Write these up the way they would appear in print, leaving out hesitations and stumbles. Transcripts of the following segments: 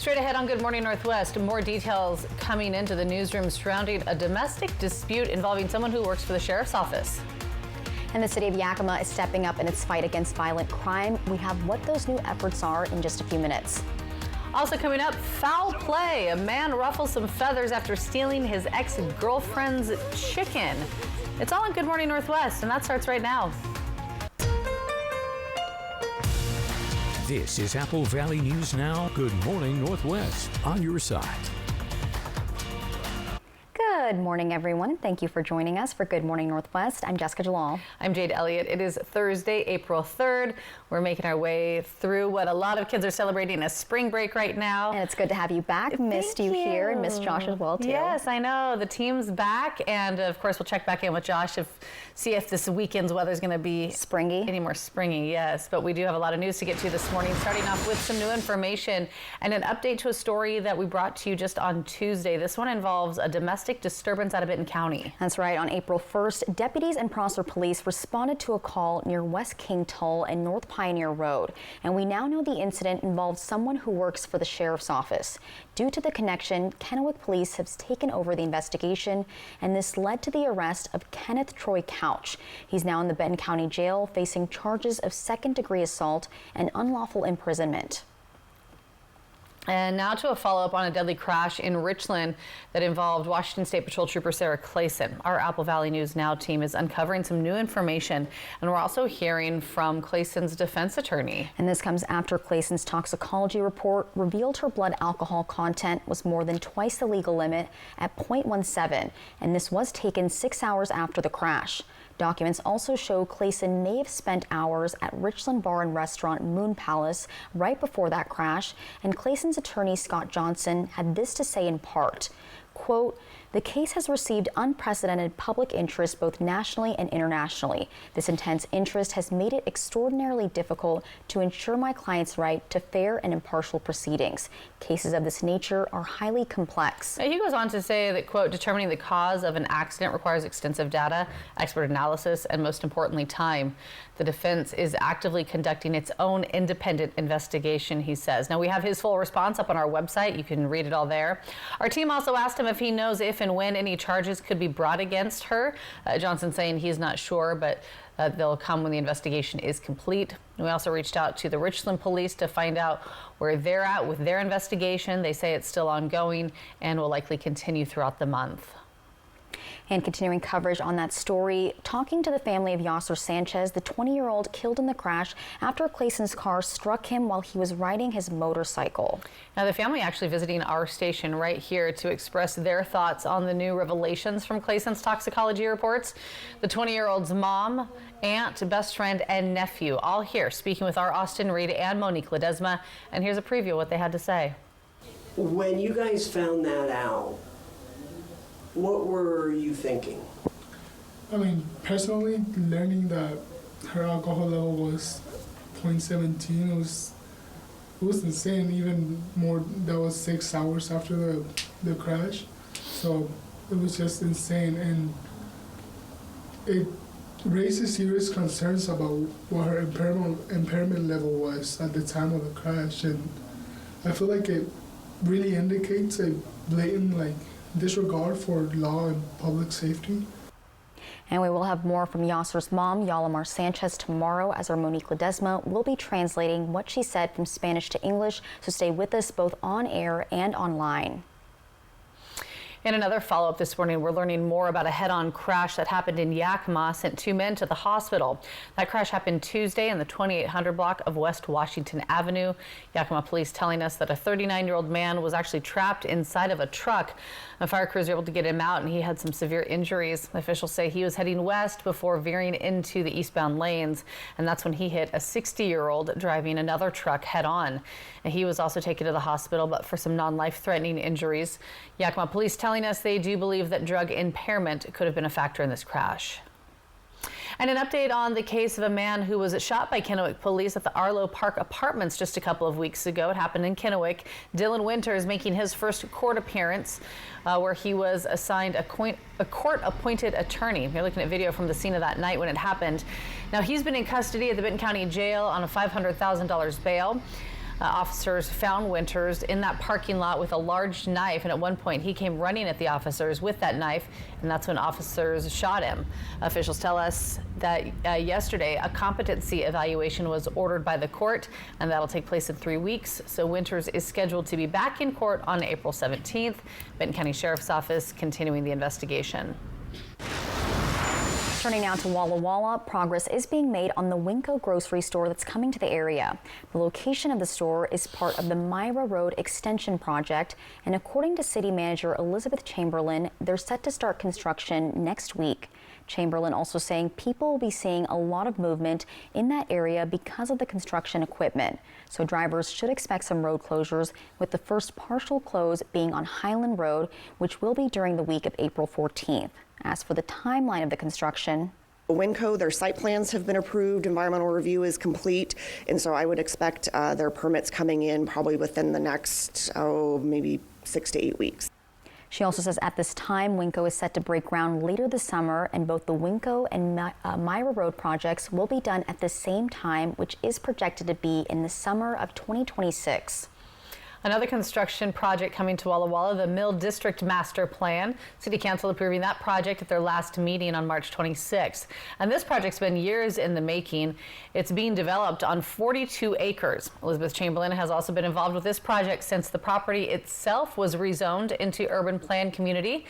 Straight ahead on Good Morning Northwest, more details coming into the newsroom surrounding a domestic dispute involving someone who works for the sheriff's office. And the city of Yakima is stepping up in its fight against violent crime. We have what those new efforts are in just a few minutes. Also coming up, foul play. A man ruffles some feathers after stealing his ex-girlfriend's chicken. It's all on Good Morning Northwest, and that starts right now. This is Apple Valley News Now. Good Morning Northwest, on your side. Good morning, everyone. Thank you for joining us for Good Morning Northwest. I'm Jessica Jalal. I'm Jade Elliott. It is Thursday, April 3rd. We're making our way through what a lot of kids are celebrating as spring break right now. And it's good to have you back. Missed you here and missed Josh as well, too. Yes, I know. The team's back. And of course, we'll check back in with Josh see if this weekend's weather is going to be springy. Any more springy, yes. But we do have a lot of news to get to this morning, starting off with some new information and an update to a story that we brought to you just on Tuesday. This one involves a domestic disturbance out of Benton County. That's right. On April 1st, deputies and Prosser Police responded to a call near West King Tull and North Pioneer Road. And we now know the incident involved someone who works for the sheriff's office. Due to the connection, Kennewick Police has taken over the investigation, and this led to the arrest of Kenneth Troy Couch. He's now in the Benton County Jail facing charges of second-degree assault and unlawful imprisonment. And now to a follow-up on a deadly crash in Richland that involved Washington State Patrol Trooper Sarah Clayson. Our Apple Valley News Now team is uncovering some new information, and we're also hearing from Clayson's defense attorney. And this comes after Clayson's toxicology report revealed her blood alcohol content was more than twice the legal limit at 0.17, and this was taken 6 hours after the crash. Documents also show Clayson may have spent hours at Richland Bar and Restaurant Moon Palace right before that crash, and Clayson's attorney Scott Johnson had this to say in part, quote, "The case has received unprecedented public interest both nationally and internationally. This intense interest has made it extraordinarily difficult to ensure my client's right to fair and impartial proceedings. Cases of this nature are highly complex." He goes on to say that, quote, "Determining the cause of an accident requires extensive data, expert analysis, and most importantly, time. The defense is actively conducting its own independent investigation," he says. Now, we have his full response up on our website. You can read it all there. Our team also asked him if he knows if and when any charges could be brought against her. Johnson saying he's not sure, but they'll come when the investigation is complete. We also reached out to the Richland Police to find out where they're at with their investigation. They say it's still ongoing and will likely continue throughout the month. And continuing coverage on that story, talking to the family of Yasser Sanchez, the 20-year-old killed in the crash after Clayson's car struck him while he was riding his motorcycle. Now, the family actually visiting our station right here to express their thoughts on the new revelations from Clayson's toxicology reports. The 20-year-old's mom, aunt, best friend, and nephew all here speaking with our Austin Reed and Monique Ledesma. And here's a preview of what they had to say. When you guys found that out, what were you thinking? I mean, personally, learning that her alcohol level was 0.17, it was insane. Even more, that was 6 hours after the crash. So it was just insane, and it raises serious concerns about what her impairment level was at the time of the crash. And I feel like it really indicates a blatant, disregard for law and public safety. And we will have more from Yasser's mom, Yalimar Sanchez, tomorrow, as our Monique Ledesma will be translating what she said from Spanish to English. So stay with us both on air and online. In another follow-up this morning, we're learning more about a head-on crash that happened in Yakima, sent 2 men to the hospital. That crash happened Tuesday in the 2800 block of West Washington Avenue. Yakima police telling us that a 39-year-old man was actually trapped inside of a truck. The fire crews were able to get him out, and he had some severe injuries. Officials say he was heading west before veering into the eastbound lanes, and that's when he hit a 60-year-old driving another truck head-on. And he was also taken to the hospital, but for some non-life-threatening injuries. Yakima police telling us they do believe that drug impairment could have been a factor in this crash. And an update on the case of a man who was shot by Kennewick police at the Arlo Park Apartments just a couple of weeks ago. It happened in Kennewick. Dylan Winters making his first court appearance where he was assigned a court-appointed attorney. You're looking at video from the scene of that night when it happened. Now, he's been in custody at the Benton County Jail on a $500,000 bail. Officers found Winters in that parking lot with a large knife, and at one point he came running at the officers with that knife, and that's when officers shot him. Officials tell us that yesterday a competency evaluation was ordered by the court, and that'll take place in 3 weeks. So Winters is scheduled to be back in court on April 17th. Benton County Sheriff's Office continuing the investigation. Turning now to Walla Walla, progress is being made on the Winco grocery store that's coming to the area. The location of the store is part of the Myra Road Extension project, and according to City Manager Elizabeth Chamberlain, they're set to start construction next week. Chamberlain also saying people will be seeing a lot of movement in that area because of the construction equipment. So drivers should expect some road closures, with the first partial close being on Highland Road, which will be during the week of April 14th. As for the timeline of the construction, Winco, their site plans have been approved, environmental review is complete, and so I would expect their permits coming in probably within the next, maybe 6 to 8 weeks. she also says at this time, Winco is set to break ground later this summer, and both the Winco and Myra Road projects will be done at the same time, which is projected to be in the summer of 2026. Another construction project coming to Walla Walla, the Mill District Master Plan. City Council approving that project at their last meeting on March 26th. And this project's been years in the making. It's being developed on 42 acres. Elizabeth Chamberlain has also been involved with this project since the property itself was rezoned into urban plan community.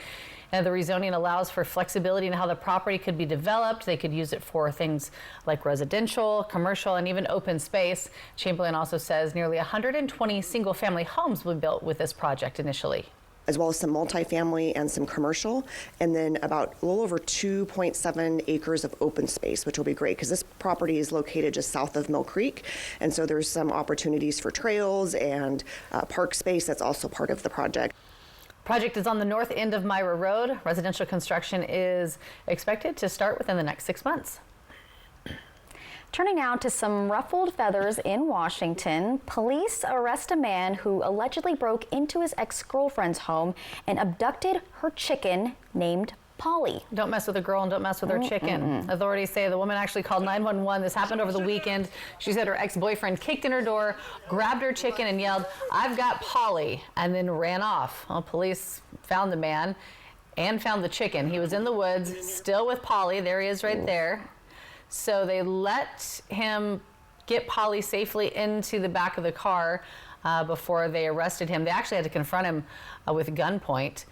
And the rezoning allows for flexibility in how the property could be developed. They could use it for things like residential, commercial, and even open space. Chamberlain also says nearly 120 single-family homes will be built with this project initially, as well as some multifamily and some commercial, and then about a little over 2.7 acres of open space, which will be great because this property is located just south of Mill Creek, and so there's some opportunities for trails and park space that's also part of the project. Project is on the north end of Myra Road. Residential construction is expected to start within the next 6 months. Turning now to some ruffled feathers in Washington, police arrest a man who allegedly broke into his ex-girlfriend's home and abducted her chicken named Polly. Don't mess with a girl and don't mess with her chicken. Authorities say the woman actually called 911. This happened over the weekend. She said her ex-boyfriend kicked in her door, grabbed her chicken and yelled, "I've got Polly," and then ran off. Well, police found the man and found the chicken. He was in the woods, still with Polly. There he is right there. So they let him get Polly safely into the back of the car before they arrested him. They actually had to confront him with gunpoint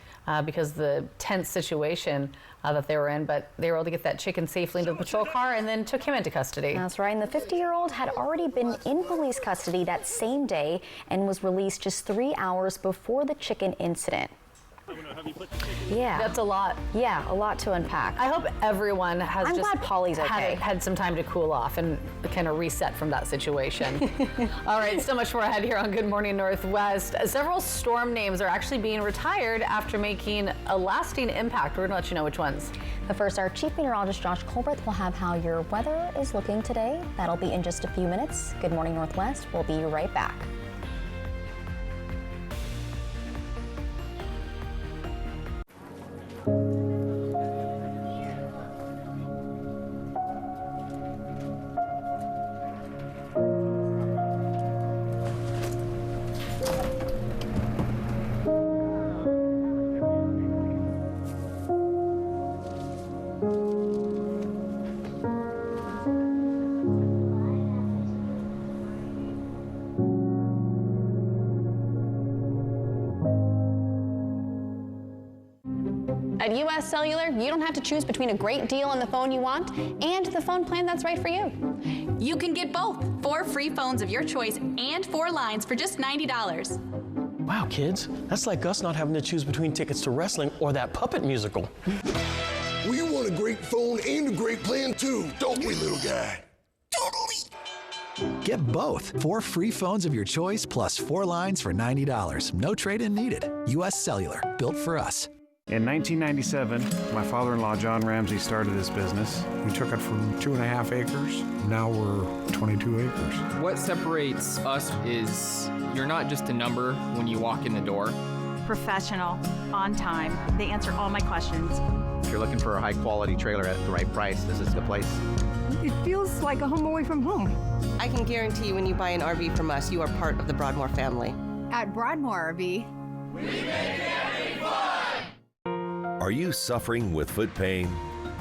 because of the tense situation that they were in, but they were able to get that chicken safely into the patrol car and then took him into custody. That's right, and the 50-year-old had already been in police custody that same day and was released just 3 hours before the chicken incident. Yeah. That's a lot. Yeah, a lot to unpack. I hope everyone has I'm glad Polly's okay. had some time to cool off and kind of reset from that situation. All right, so much more ahead here on Good Morning Northwest. Several storm names are actually being retired after making a lasting impact. We're going to let you know which ones. But first, our Chief Meteorologist Josh Colbert will have how your weather is looking today. That'll be in just a few minutes. Good Morning Northwest. We'll be right back. At US Cellular, you don't have to choose between a great deal on the phone you want and the phone plan that's right for you. You can get both. 4 free phones of your choice and 4 lines for just $90. Wow, kids, that's like us not having to choose between tickets to wrestling or that puppet musical. We want a great phone and a great plan too, don't we, little guy? Totally. Get both. 4 free phones of your choice plus 4 lines for $90. No trade-in needed. US Cellular, built for us. In 1997, my father-in-law, John Ramsey, started this business. We took it from 2.5 acres. Now we're 22 acres. What separates us is you're not just a number when you walk in the door. Professional, on time. They answer all my questions. If you're looking for a high-quality trailer at the right price, this is the place. it feels like a home away from home. I can guarantee you when you buy an RV from us, you are part of the Broadmoor family. At Broadmoor RV, we make camping fun! Are you suffering with foot pain?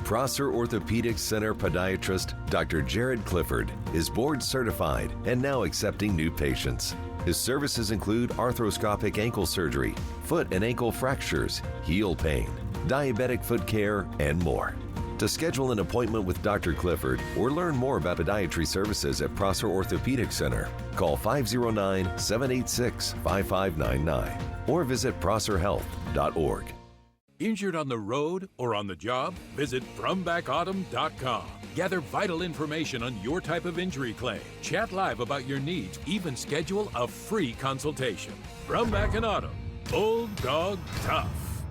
Prosser Orthopedic Center podiatrist Dr. Jared Clifford is board certified and now accepting new patients. His services include arthroscopic ankle surgery, foot and ankle fractures, heel pain, diabetic foot care, and more. To schedule an appointment with Dr. Clifford or learn more about podiatry services at Prosser Orthopedic Center, call 509-786-5599 or visit prosserhealth.org. Injured on the road or on the job? Visit FromBackAutumn.com. Gather vital information on your type of injury claim. Chat live about your needs. Even schedule a free consultation. From Back in Autumn. Bulldog Tough.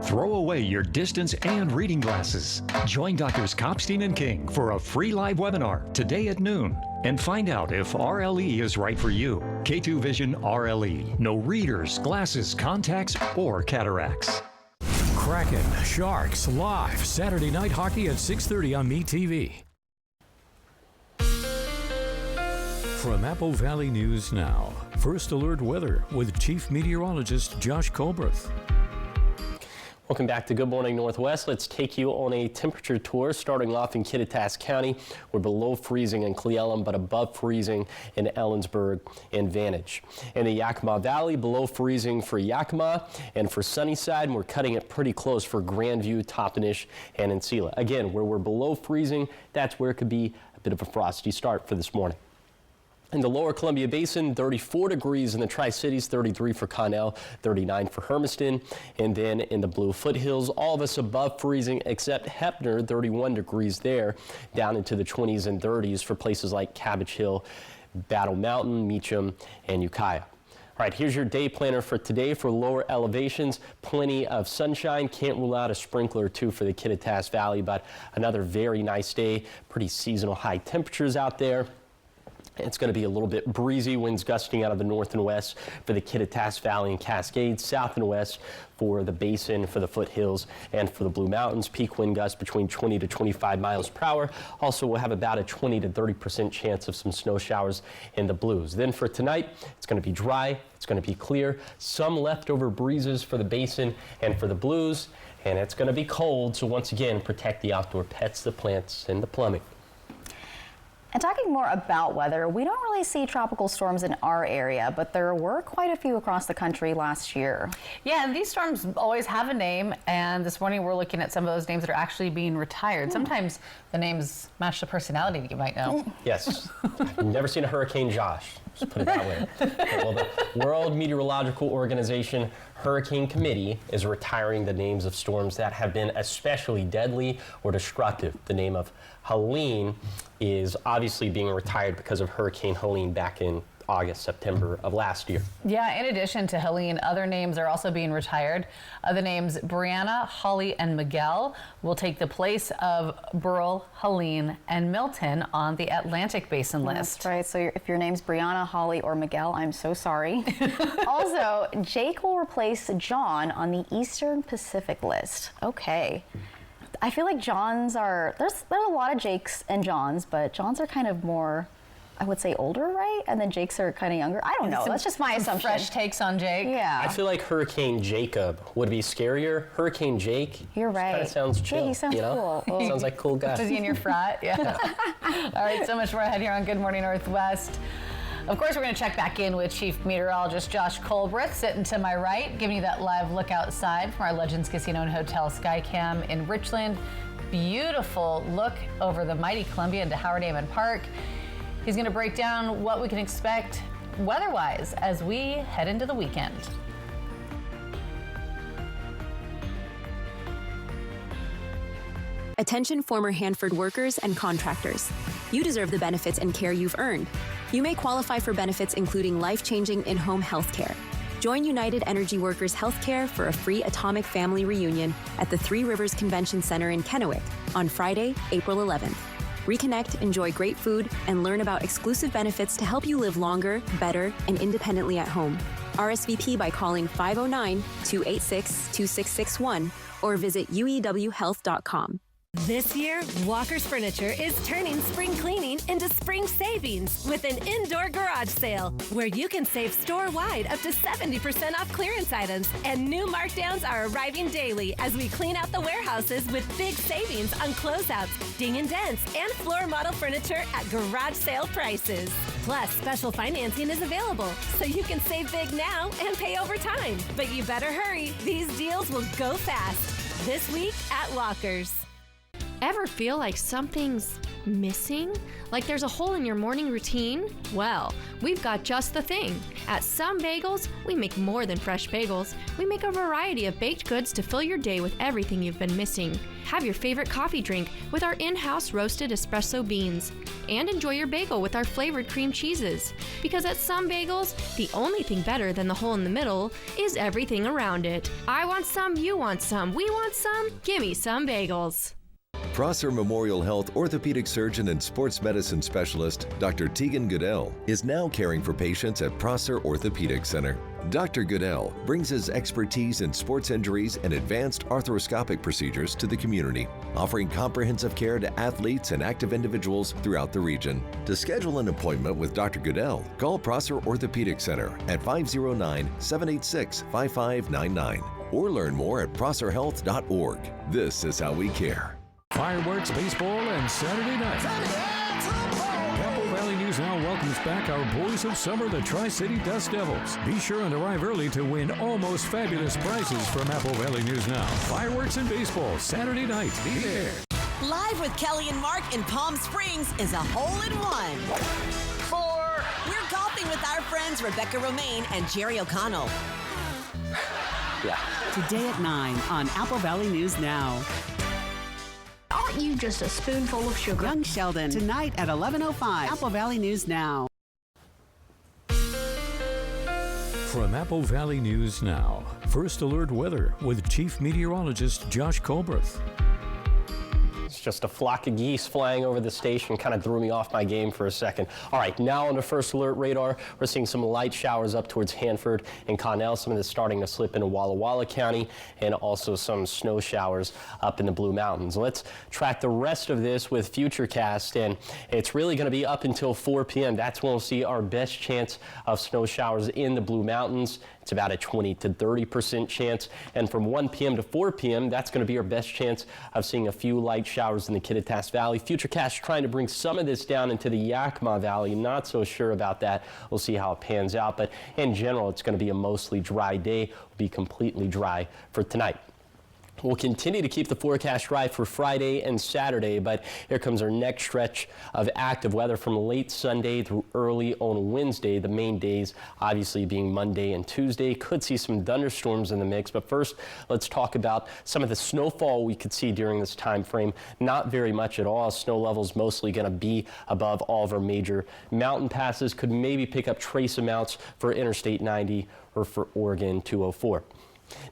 Throw away your distance and reading glasses. Join Drs. Kopstein and King for a free live webinar today at noon and find out if RLE is right for you. K2 Vision RLE. No readers, glasses, contacts, or cataracts. Kraken, Sharks, live Saturday night hockey at 6:30 on MeTV. From Apple Valley News Now, First Alert Weather with Chief Meteorologist Josh Colbreth. Welcome back to Good Morning Northwest. Let's take you on a temperature tour, starting off in Kittitas County. We're below freezing in Cle Elum, but above freezing in Ellensburg and Vantage. In the Yakima Valley, below freezing for Yakima, and for Sunnyside, we're cutting it pretty close for Grandview, Toppenish, and Encila. Again, where we're below freezing, that's where it could be a bit of a frosty start for this morning. In the lower Columbia Basin, 34 degrees in the Tri-Cities, 33 for Connell, 39 for Hermiston. And then in the Blue Foothills, all of us above freezing except Heppner, 31 degrees there, down into the 20s and 30s for places like Cabbage Hill, Battle Mountain, Meacham, and Ukiah. All right, here's your day planner for today for lower elevations. Plenty of sunshine. Can't rule out a sprinkler or two for the Kittitas Valley, but another very nice day. Pretty seasonal high temperatures out there. It's going to be a little bit breezy, winds gusting out of the north and west for the Kittitas Valley and Cascades, south and west for the Basin, for the foothills, and for the Blue Mountains. Peak wind gusts between 20 to 25 miles per hour. Also, we'll have about a 20 to 30% chance of some snow showers in the Blues. Then for tonight, it's going to be dry, it's going to be clear, some leftover breezes for the Basin and for the Blues, and it's going to be cold, so once again, protect the outdoor pets, the plants, and the plumbing. And talking more about weather, we don't really see tropical storms in our area, but there were quite a few across the country last year. Yeah, and these storms always have a name, and this morning we're looking at some of those names that are actually being retired. Sometimes the names match the personality, you might know. Yes. I've never seen a Hurricane Josh, just put it that way. Well, the World Meteorological Organization Hurricane Committee is retiring the names of storms that have been especially deadly or destructive. The name of Helene is obviously being retired because of Hurricane Helene back in August, September of last year. Yeah, in addition to Helene, other names are also being retired. The names Brianna, Holly, and Miguel will take the place of Burl, Helene, and Milton on the Atlantic Basin list. That's right. So if your name's Brianna, Holly, or Miguel, I'm so sorry. Also, Jake will replace John on the Eastern Pacific list. Okay. I feel like Johns are, there's a lot of Jakes and Johns, but Johns are kind of more, I would say, older, right? And then Jakes are kind of younger. I don't know. That's just my assumption. Fresh takes on Jake. Yeah. I feel like Hurricane Jacob would be scarier. Hurricane Jake. You're right. Kind of sounds chill. Yeah, he sounds cool. Sounds like a cool guy. Is he in your frat? Yeah. All right, so much more ahead here on Good Morning Northwest. Of course, we're going to check back in with Chief Meteorologist Josh Colbreth, sitting to my right, giving you that live look outside from our Legends Casino and Hotel Skycam in Richland. Beautiful look over the mighty Columbia into Howard Amon Park. He's going to break down what we can expect weather-wise as we head into the weekend. Attention former Hanford workers and contractors. You deserve the benefits and care you've earned. You may qualify for benefits including life-changing in-home health care. Join United Energy Workers Healthcare for a free Atomic Family Reunion at the Three Rivers Convention Center in Kennewick on Friday, April 11th. Reconnect, enjoy great food, and learn about exclusive benefits to help you live longer, better, and independently at home. RSVP by calling 509-286-2661 or visit uewhealth.com. This year, Walker's Furniture is turning spring cleaning into spring savings with an indoor garage sale where you can save store-wide up to 70% off clearance items, and new markdowns are arriving daily as we clean out the warehouses with big savings on closeouts, ding and dents, and floor model furniture at garage sale prices. Plus, special financing is available, so you can save big now and pay over time. But you better hurry. These deals will go fast. This week at Walker's. Ever feel like something's missing? Like there's a hole in your morning routine? Well, we've got just the thing. At Some Bagels, we make more than fresh bagels. We make a variety of baked goods to fill your day with everything you've been missing. Have your favorite coffee drink with our in-house roasted espresso beans. And enjoy your bagel with our flavored cream cheeses. Because at Some Bagels, the only thing better than the hole in the middle is everything around it. I want some, you want some, we want some. Gimme Some Bagels. Prosser Memorial Health orthopedic surgeon and sports medicine specialist Dr. Tegan Goodell is now caring for patients at Prosser Orthopedic Center. Dr. Goodell brings his expertise in sports injuries and advanced arthroscopic procedures to the community, offering comprehensive care to athletes and active individuals throughout the region. To schedule an appointment with Dr. Goodell, call Prosser Orthopedic Center at 509-786-5599 or learn more at prosserhealth.org. This is how we care. Fireworks, baseball, and Saturday night. Apple Valley News Now welcomes back our boys of summer, the Tri-City Dust Devils. Be sure and arrive early to win almost fabulous prizes from Apple Valley News Now. Fireworks and baseball, Saturday night. Be there. Live with Kelly and Mark in Palm Springs is a hole-in-one. We're golfing with our friends Rebecca Romaine and Jerry O'Connell. Yeah. Today at 9 on Apple Valley News Now. Aren't you just a spoonful of sugar? Young Sheldon, tonight at 11:05. Apple Valley News Now. From Apple Valley News Now, First Alert Weather with Chief Meteorologist Josh Colberth. It's just a flock of geese flying over the station, kind of threw me off my game for a second. All right, now on the First Alert radar, we're seeing some light showers up towards Hanford and Connell. Some of this starting to slip into Walla Walla County, and also some snow showers up in the Blue Mountains. Let's track the rest of this with Futurecast, and it's really going to be up until 4 p.m. That's when we'll see our best chance of snow showers in the Blue Mountains. It's about a 20 to 30% chance. And from 1 p.m. to 4 p.m., that's going to be our best chance of seeing a few light showers in the Kittitas Valley. Futurecast trying to bring some of this down into the Yakima Valley. Not so sure about that. We'll see how it pans out. But in general, it's going to be a mostly dry day. It'll be completely dry for tonight. We'll continue to keep the forecast dry for Friday and Saturday, but here comes our next stretch of active weather from late Sunday through early on Wednesday. The main days obviously being Monday and Tuesday. Could see some thunderstorms in the mix, but first let's talk about some of the snowfall we could see during this time frame. Not very much at all. Snow levels mostly going to be above all of our major mountain passes. Could maybe pick up trace amounts for Interstate 90 or for Oregon 204.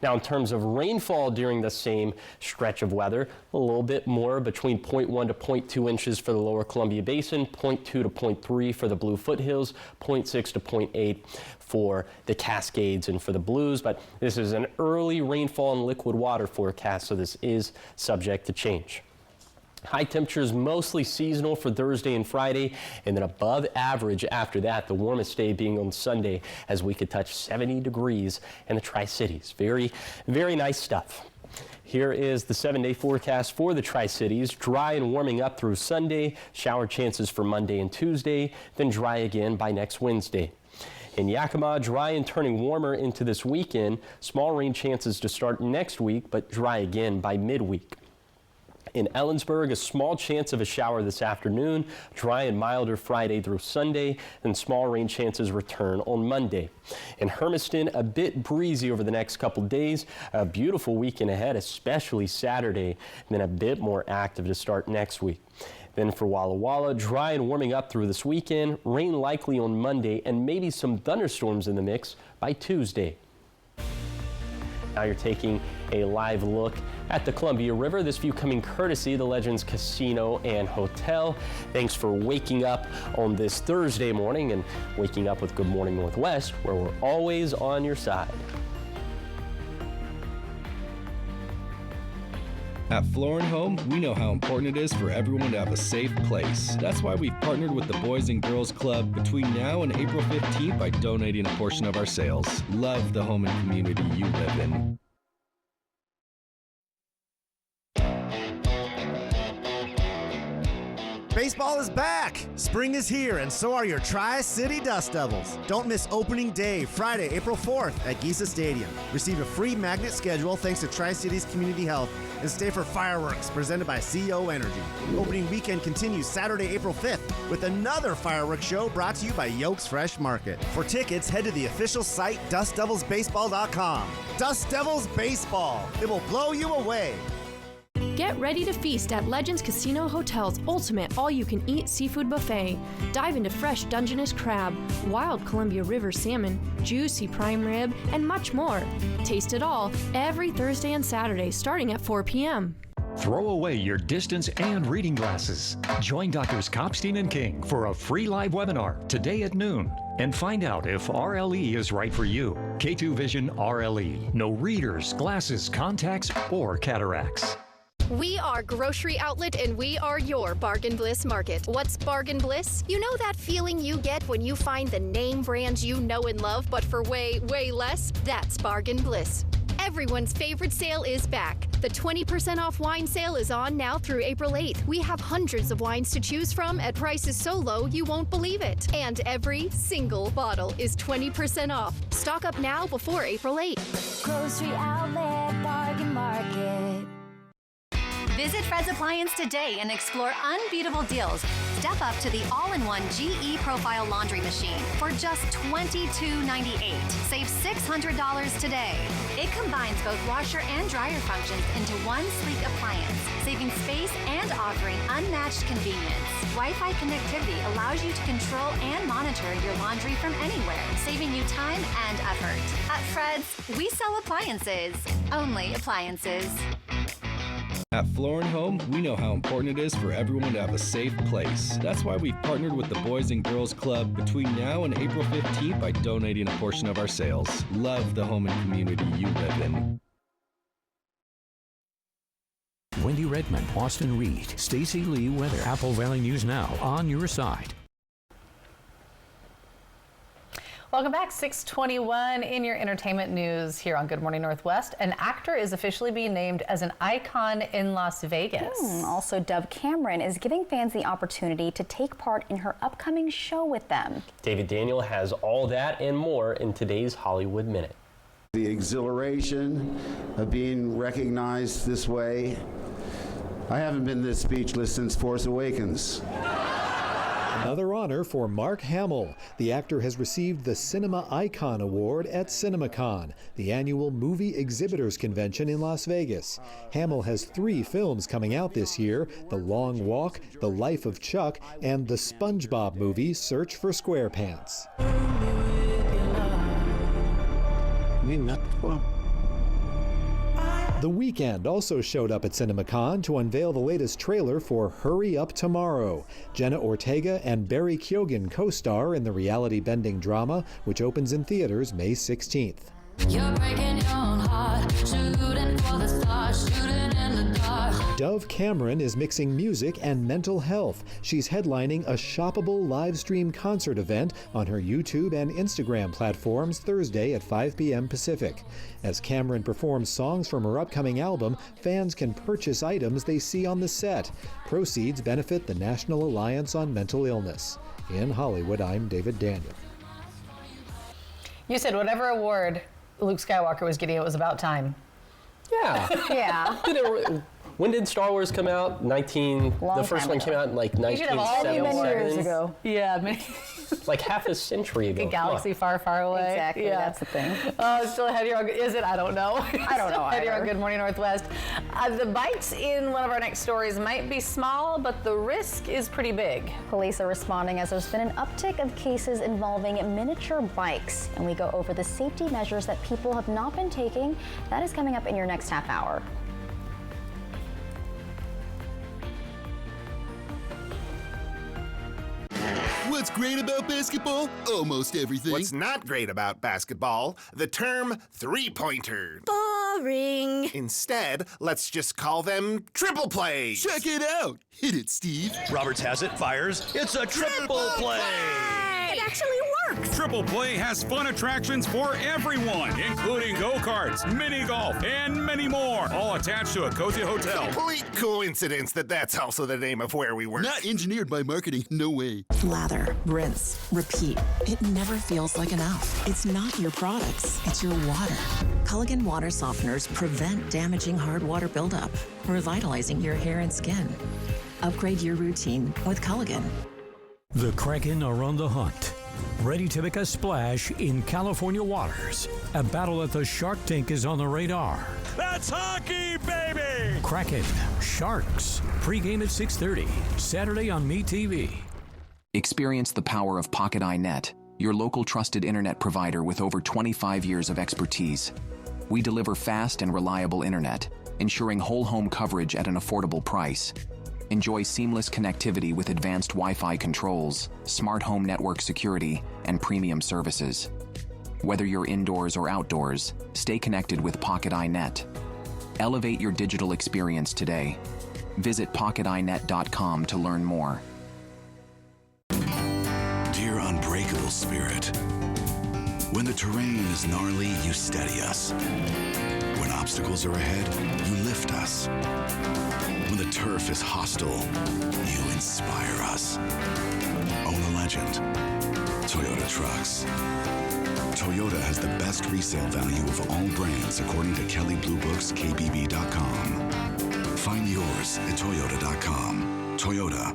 Now, in terms of rainfall during the same stretch of weather, a little bit more, between 0.1 to 0.2 inches for the lower Columbia Basin, 0.2 to 0.3 for the Blue Foothills, 0.6 to 0.8 for the Cascades and for the Blues. But this is an early rainfall and liquid water forecast, so this is subject to change. High temperatures mostly seasonal for Thursday and Friday, and then above average after that, the warmest day being on Sunday, as we could touch 70 degrees in the Tri-Cities. Very, very nice stuff. Here is the 7-day forecast for the Tri-Cities. Dry and warming up through Sunday, shower chances for Monday and Tuesday, then dry again by next Wednesday. In Yakima, dry and turning warmer into this weekend. Small rain chances to start next week, but dry again by midweek. In Ellensburg, a small chance of a shower this afternoon, dry and milder Friday through Sunday, and small rain chances return on Monday. In Hermiston, a bit breezy over the next couple days, a beautiful weekend ahead, especially Saturday, and then a bit more active to start next week. Then for Walla Walla, dry and warming up through this weekend, rain likely on Monday, and maybe some thunderstorms in the mix by Tuesday. Now you're taking a live look at the Columbia River. This view coming courtesy the Legends Casino and Hotel. Thanks for waking up on this Thursday morning and waking up with Good Morning Northwest, where we're always on your side. At Floor & Home, we know how important it is for everyone to have a safe place. That's why we've partnered with the Boys and Girls Club between now and April 15th by donating a portion of our sales. Love the home and community you live in. Baseball is back! Spring is here, and so are your Tri-City Dust Devils. Don't miss opening day, Friday, April 4th at Giza Stadium. Receive a free magnet schedule thanks to Tri-Cities Community Health, and stay for fireworks presented by CO Energy. Opening weekend continues Saturday, April 5th with another fireworks show brought to you by Yolks Fresh Market. For tickets, head to the official site, dustdevilsbaseball.com. Dust Devils Baseball. It will blow you away. Get ready to feast at Legends Casino Hotel's ultimate all-you-can-eat seafood buffet. Dive into fresh Dungeness crab, wild Columbia River salmon, juicy prime rib, and much more. Taste it all every Thursday and Saturday starting at 4 p.m. Throw away your distance and reading glasses. Join Drs. Kopstein and King for a free live webinar today at noon and find out if RLE is right for you. K2 Vision RLE. No readers, glasses, contacts, or cataracts. We are Grocery Outlet, and we are your Bargain Bliss Market. What's Bargain Bliss? You know that feeling you get when you find the name brands you know and love, but for way, way less? That's Bargain Bliss. Everyone's favorite sale is back. The 20% off wine sale is on now through April 8th. We have hundreds of wines to choose from at prices so low you won't believe it. And every single bottle is 20% off. Stock up now before April 8th. Grocery Outlet, Bargain Market. Visit Fred's Appliance today and explore unbeatable deals. Step up to the all-in-one GE Profile laundry machine for just $22.98. Save $600 today. It combines both washer and dryer functions into one sleek appliance, saving space and offering unmatched convenience. Wi-Fi connectivity allows you to control and monitor your laundry from anywhere, saving you time and effort. At Fred's, we sell appliances. Only appliances. At Floor & Home, we know how important it is for everyone to have a safe place. That's why we've partnered with the Boys and Girls Club between now and April 15th by donating a portion of our sales. Love the home and community you live in. Wendy Redmond, Austin Reed, Stacey Lee Weather, Apple Valley News Now, on your side. Welcome back, 6:21 in your entertainment news here on Good Morning Northwest. An actor is officially being named as an icon in Las Vegas. Also, Dove Cameron is giving fans the opportunity to take part in her upcoming show with them. David Daniel has all that and more in today's Hollywood Minute. The exhilaration of being recognized this way. I haven't been this speechless since Force Awakens. Another honor for Mark Hamill. The actor has received the Cinema Icon Award at CinemaCon, the annual movie exhibitors convention in Las Vegas. Hamill has 3 films coming out this year: The Long Walk, The Life of Chuck, and the SpongeBob movie, Search for SquarePants. The Weeknd also showed up at CinemaCon to unveil the latest trailer for Hurry Up Tomorrow. Jenna Ortega and Barry Keoghan co-star in the reality-bending drama, which opens in theaters May 16th. You're breaking your own heart, shooting for the stars, shooting in the dark. Dove Cameron is mixing music and mental health. She's headlining a shoppable live stream concert event on her YouTube and Instagram platforms Thursday at 5 p.m. Pacific. As Cameron performs songs from her upcoming album, fans can purchase items they see on the set. Proceeds benefit the National Alliance on Mental Illness. In Hollywood, I'm David Daniel. You said whatever award Luke Skywalker was getting, it was about time. Yeah. Yeah. When did Star Wars come out? The first one came out in like 1977. Many years ago. Yeah. Like half a century ago. A galaxy far, far away. Exactly, yeah. that's the thing. Still ahead here on, is it? I don't know. I don't know Ahead here on either. Good Morning Northwest. The bites in one of our next stories might be small, but the risk is pretty big. Police are responding as there's been an uptick of cases involving miniature bikes, and we go over the safety measures that people have not been taking. That is coming up in your next half hour. What's great about basketball? Almost everything. What's not great about basketball? The term three-pointer. Boring. Instead, let's just call them triple plays. Check it out. Hit it, Steve. Roberts has it, fires. It's a triple play. It actually works. Triple Play has fun attractions for everyone, including go-karts, mini golf, and many more, all attached to a cozy hotel. Complete coincidence that that's also the name of where we work. Not engineered by marketing, no way. Lather, rinse, repeat. It never feels like enough. It's not your products, it's your water. Culligan water softeners prevent damaging hard water buildup, revitalizing your hair and skin. Upgrade your routine with Culligan. The Kraken are on the hunt, ready to make a splash in California waters. A battle at the Shark Tank is on the radar. That's hockey, baby! Kraken, Sharks, pregame at 6:30, Saturday on MeTV. Experience the power of Pocket iNet, your local trusted internet provider with over 25 years of expertise. We deliver fast and reliable internet, ensuring whole home coverage at an affordable price. Enjoy seamless connectivity with advanced Wi-Fi controls, smart home network security, and premium services. Whether you're indoors or outdoors, stay connected with Pocket iNet. Elevate your digital experience today. Visit pocketinet.com to learn more. Dear unbreakable spirit, when the terrain is gnarly, you steady us. When obstacles are ahead, you lift us. When the turf is hostile, you inspire us. Own a legend. Toyota Trucks. Toyota has the best resale value of all brands according to Kelley Blue Book's KBB.com. Find yours at Toyota.com. Toyota.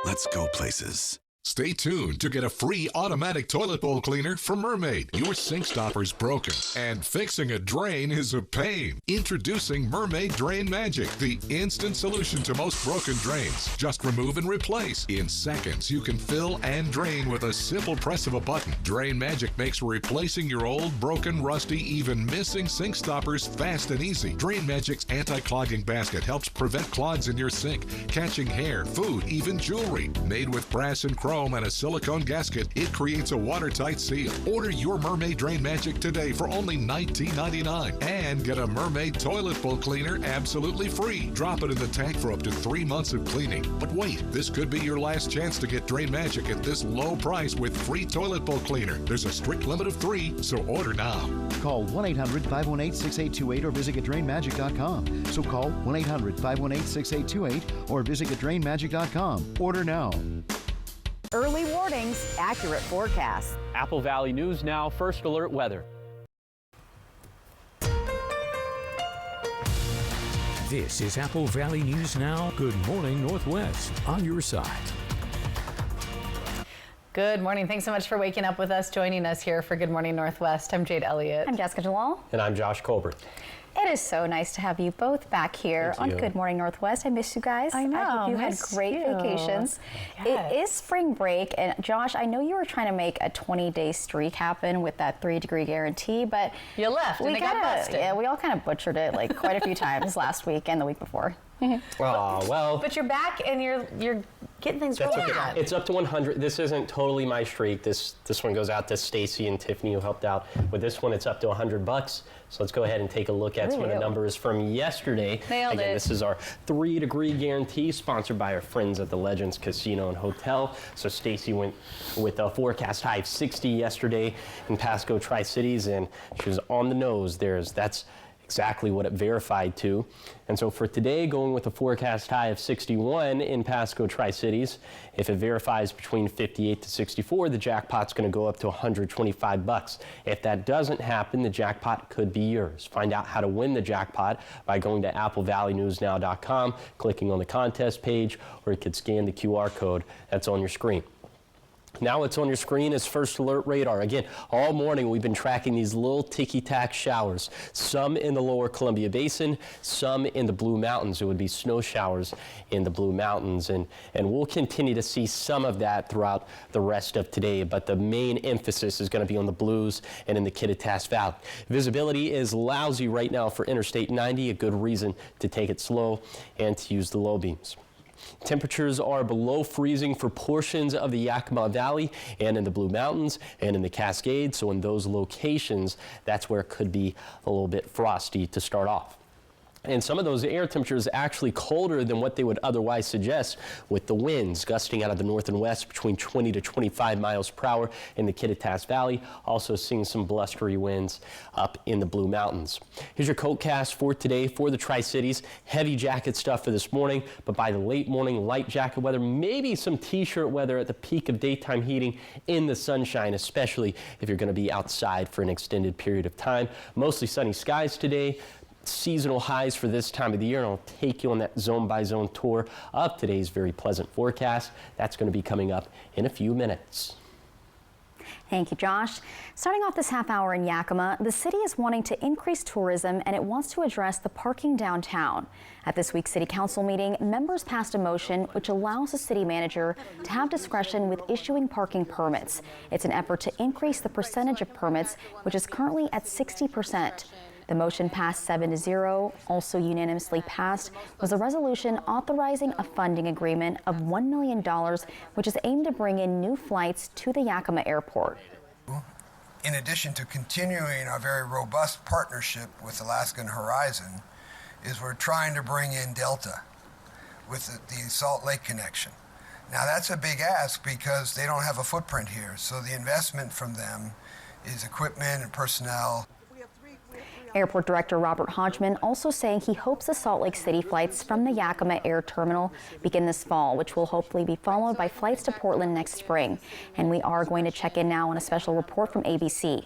Let's go places. Stay tuned to get a free automatic toilet bowl cleaner from Mermaid. Your sink stopper's broken, and fixing a drain is a pain. Introducing Mermaid Drain Magic, the instant solution to most broken drains. Just remove and replace. In seconds, you can fill and drain with a simple press of a button. Drain Magic makes replacing your old, broken, rusty, even missing sink stoppers fast and easy. Drain Magic's anti-clogging basket helps prevent clogs in your sink, catching hair, food, even jewelry. Made with brass and chrome and a silicone gasket, it creates a watertight seal. Order your Mermaid Drain Magic today for only $19.99 and get a Mermaid toilet bowl cleaner absolutely free. Drop it in the tank for up to 3 months of cleaning. But wait, this could be your last chance to get Drain Magic at this low price with free toilet bowl cleaner. There's a strict limit of 3, so order now. Call 1-800-518-6828 or visit GetDrainMagic.com. So call 1-800-518-6828 or visit GetDrainMagic.com. Order now. Early warnings, accurate forecasts. Apple Valley News Now, First Alert Weather. This is Apple Valley News Now. Good morning, Northwest, on your side. Good morning. Thanks so much for waking up with us, joining us here for Good Morning Northwest. I'm Jade Elliott. I'm Jessica Jalal. And I'm Josh Colbert. It is so nice to have you both back here on Good Morning Northwest. I miss you guys. I know. I hope you had great vacations. Yes. It is spring break, and Josh, I know you were trying to make a 20-day streak happen with that 3-degree guarantee, but you left and it got busted. Yeah, we all kind of butchered it like quite a few times last week and the week before. Oh, well. But you're back and you're getting things rolling. Okay. It's up to 100. This isn't totally my streak. This one goes out to Stacy and Tiffany who helped out. With this one, it's up to $100. So let's go ahead and take a look at some of the numbers from yesterday. Nailed Again, it. This is our 3-degree guarantee sponsored by our friends at the Legends Casino and Hotel. So Stacy went with a forecast high of 60 yesterday in Pasco Tri-Cities, and she was on the nose. That's exactly what it verified to. And so for today, going with a forecast high of 61 in Pasco Tri-Cities, if it verifies between 58 to 64, the jackpot's going to go up to $125. If that doesn't happen, the jackpot could be yours. Find out how to win the jackpot by going to applevalleyNewsNow.com, clicking on the contest page, or you could scan the QR code that's on your screen. Now what's on your screen is First Alert Radar. Again, all morning we've been tracking these little ticky-tack showers, some in the lower Columbia Basin, some in the Blue Mountains. It would be snow showers in the Blue Mountains, and we'll continue to see some of that throughout the rest of today, but the main emphasis is going to be on the Blues and in the Kittitas Valley. Visibility is lousy right now for Interstate 90, a good reason to take it slow and to use the low beams. Temperatures are below freezing for portions of the Yakima Valley and in the Blue Mountains and in the Cascades. So in those locations, that's where it could be a little bit frosty to start off. And some of those air temperatures actually colder than what they would otherwise suggest, with the winds gusting out of the north and west between 20 to 25 miles per hour in the Kittitas Valley. Also seeing some blustery winds up in the Blue Mountains. Here's your coatcast for today for the Tri-Cities. Heavy jacket stuff for this morning, but by the late morning, light jacket weather, maybe some t-shirt weather at the peak of daytime heating in the sunshine, especially if you're going to be outside for an extended period of time. Mostly sunny skies today. Seasonal highs for this time of the year, and I'll take you on that zone-by-zone tour of today's very pleasant forecast. That's going to be coming up in a few minutes. Thank you, Josh. Starting off this half hour in Yakima, the city is wanting to increase tourism and it wants to address the parking downtown. At this week's City Council meeting, members passed a motion which allows the city manager to have discretion with issuing parking permits. It's an effort to increase the percentage of permits, which is currently at 60%. The motion passed 7-0. Also unanimously passed was a resolution authorizing a funding agreement of $1 million, which is aimed to bring in new flights to the Yakima Airport. In addition to continuing our very robust partnership with Alaskan Horizon, is we're trying to bring in Delta with the Salt Lake connection. Now that's a big ask because they don't have a footprint here, so the investment from them is equipment and personnel. Airport Director Robert Hodgman also saying he hopes the Salt Lake City flights from the Yakima Air Terminal begin this fall, which will hopefully be followed by flights to Portland next spring. And we are going to check in now on a special report from ABC.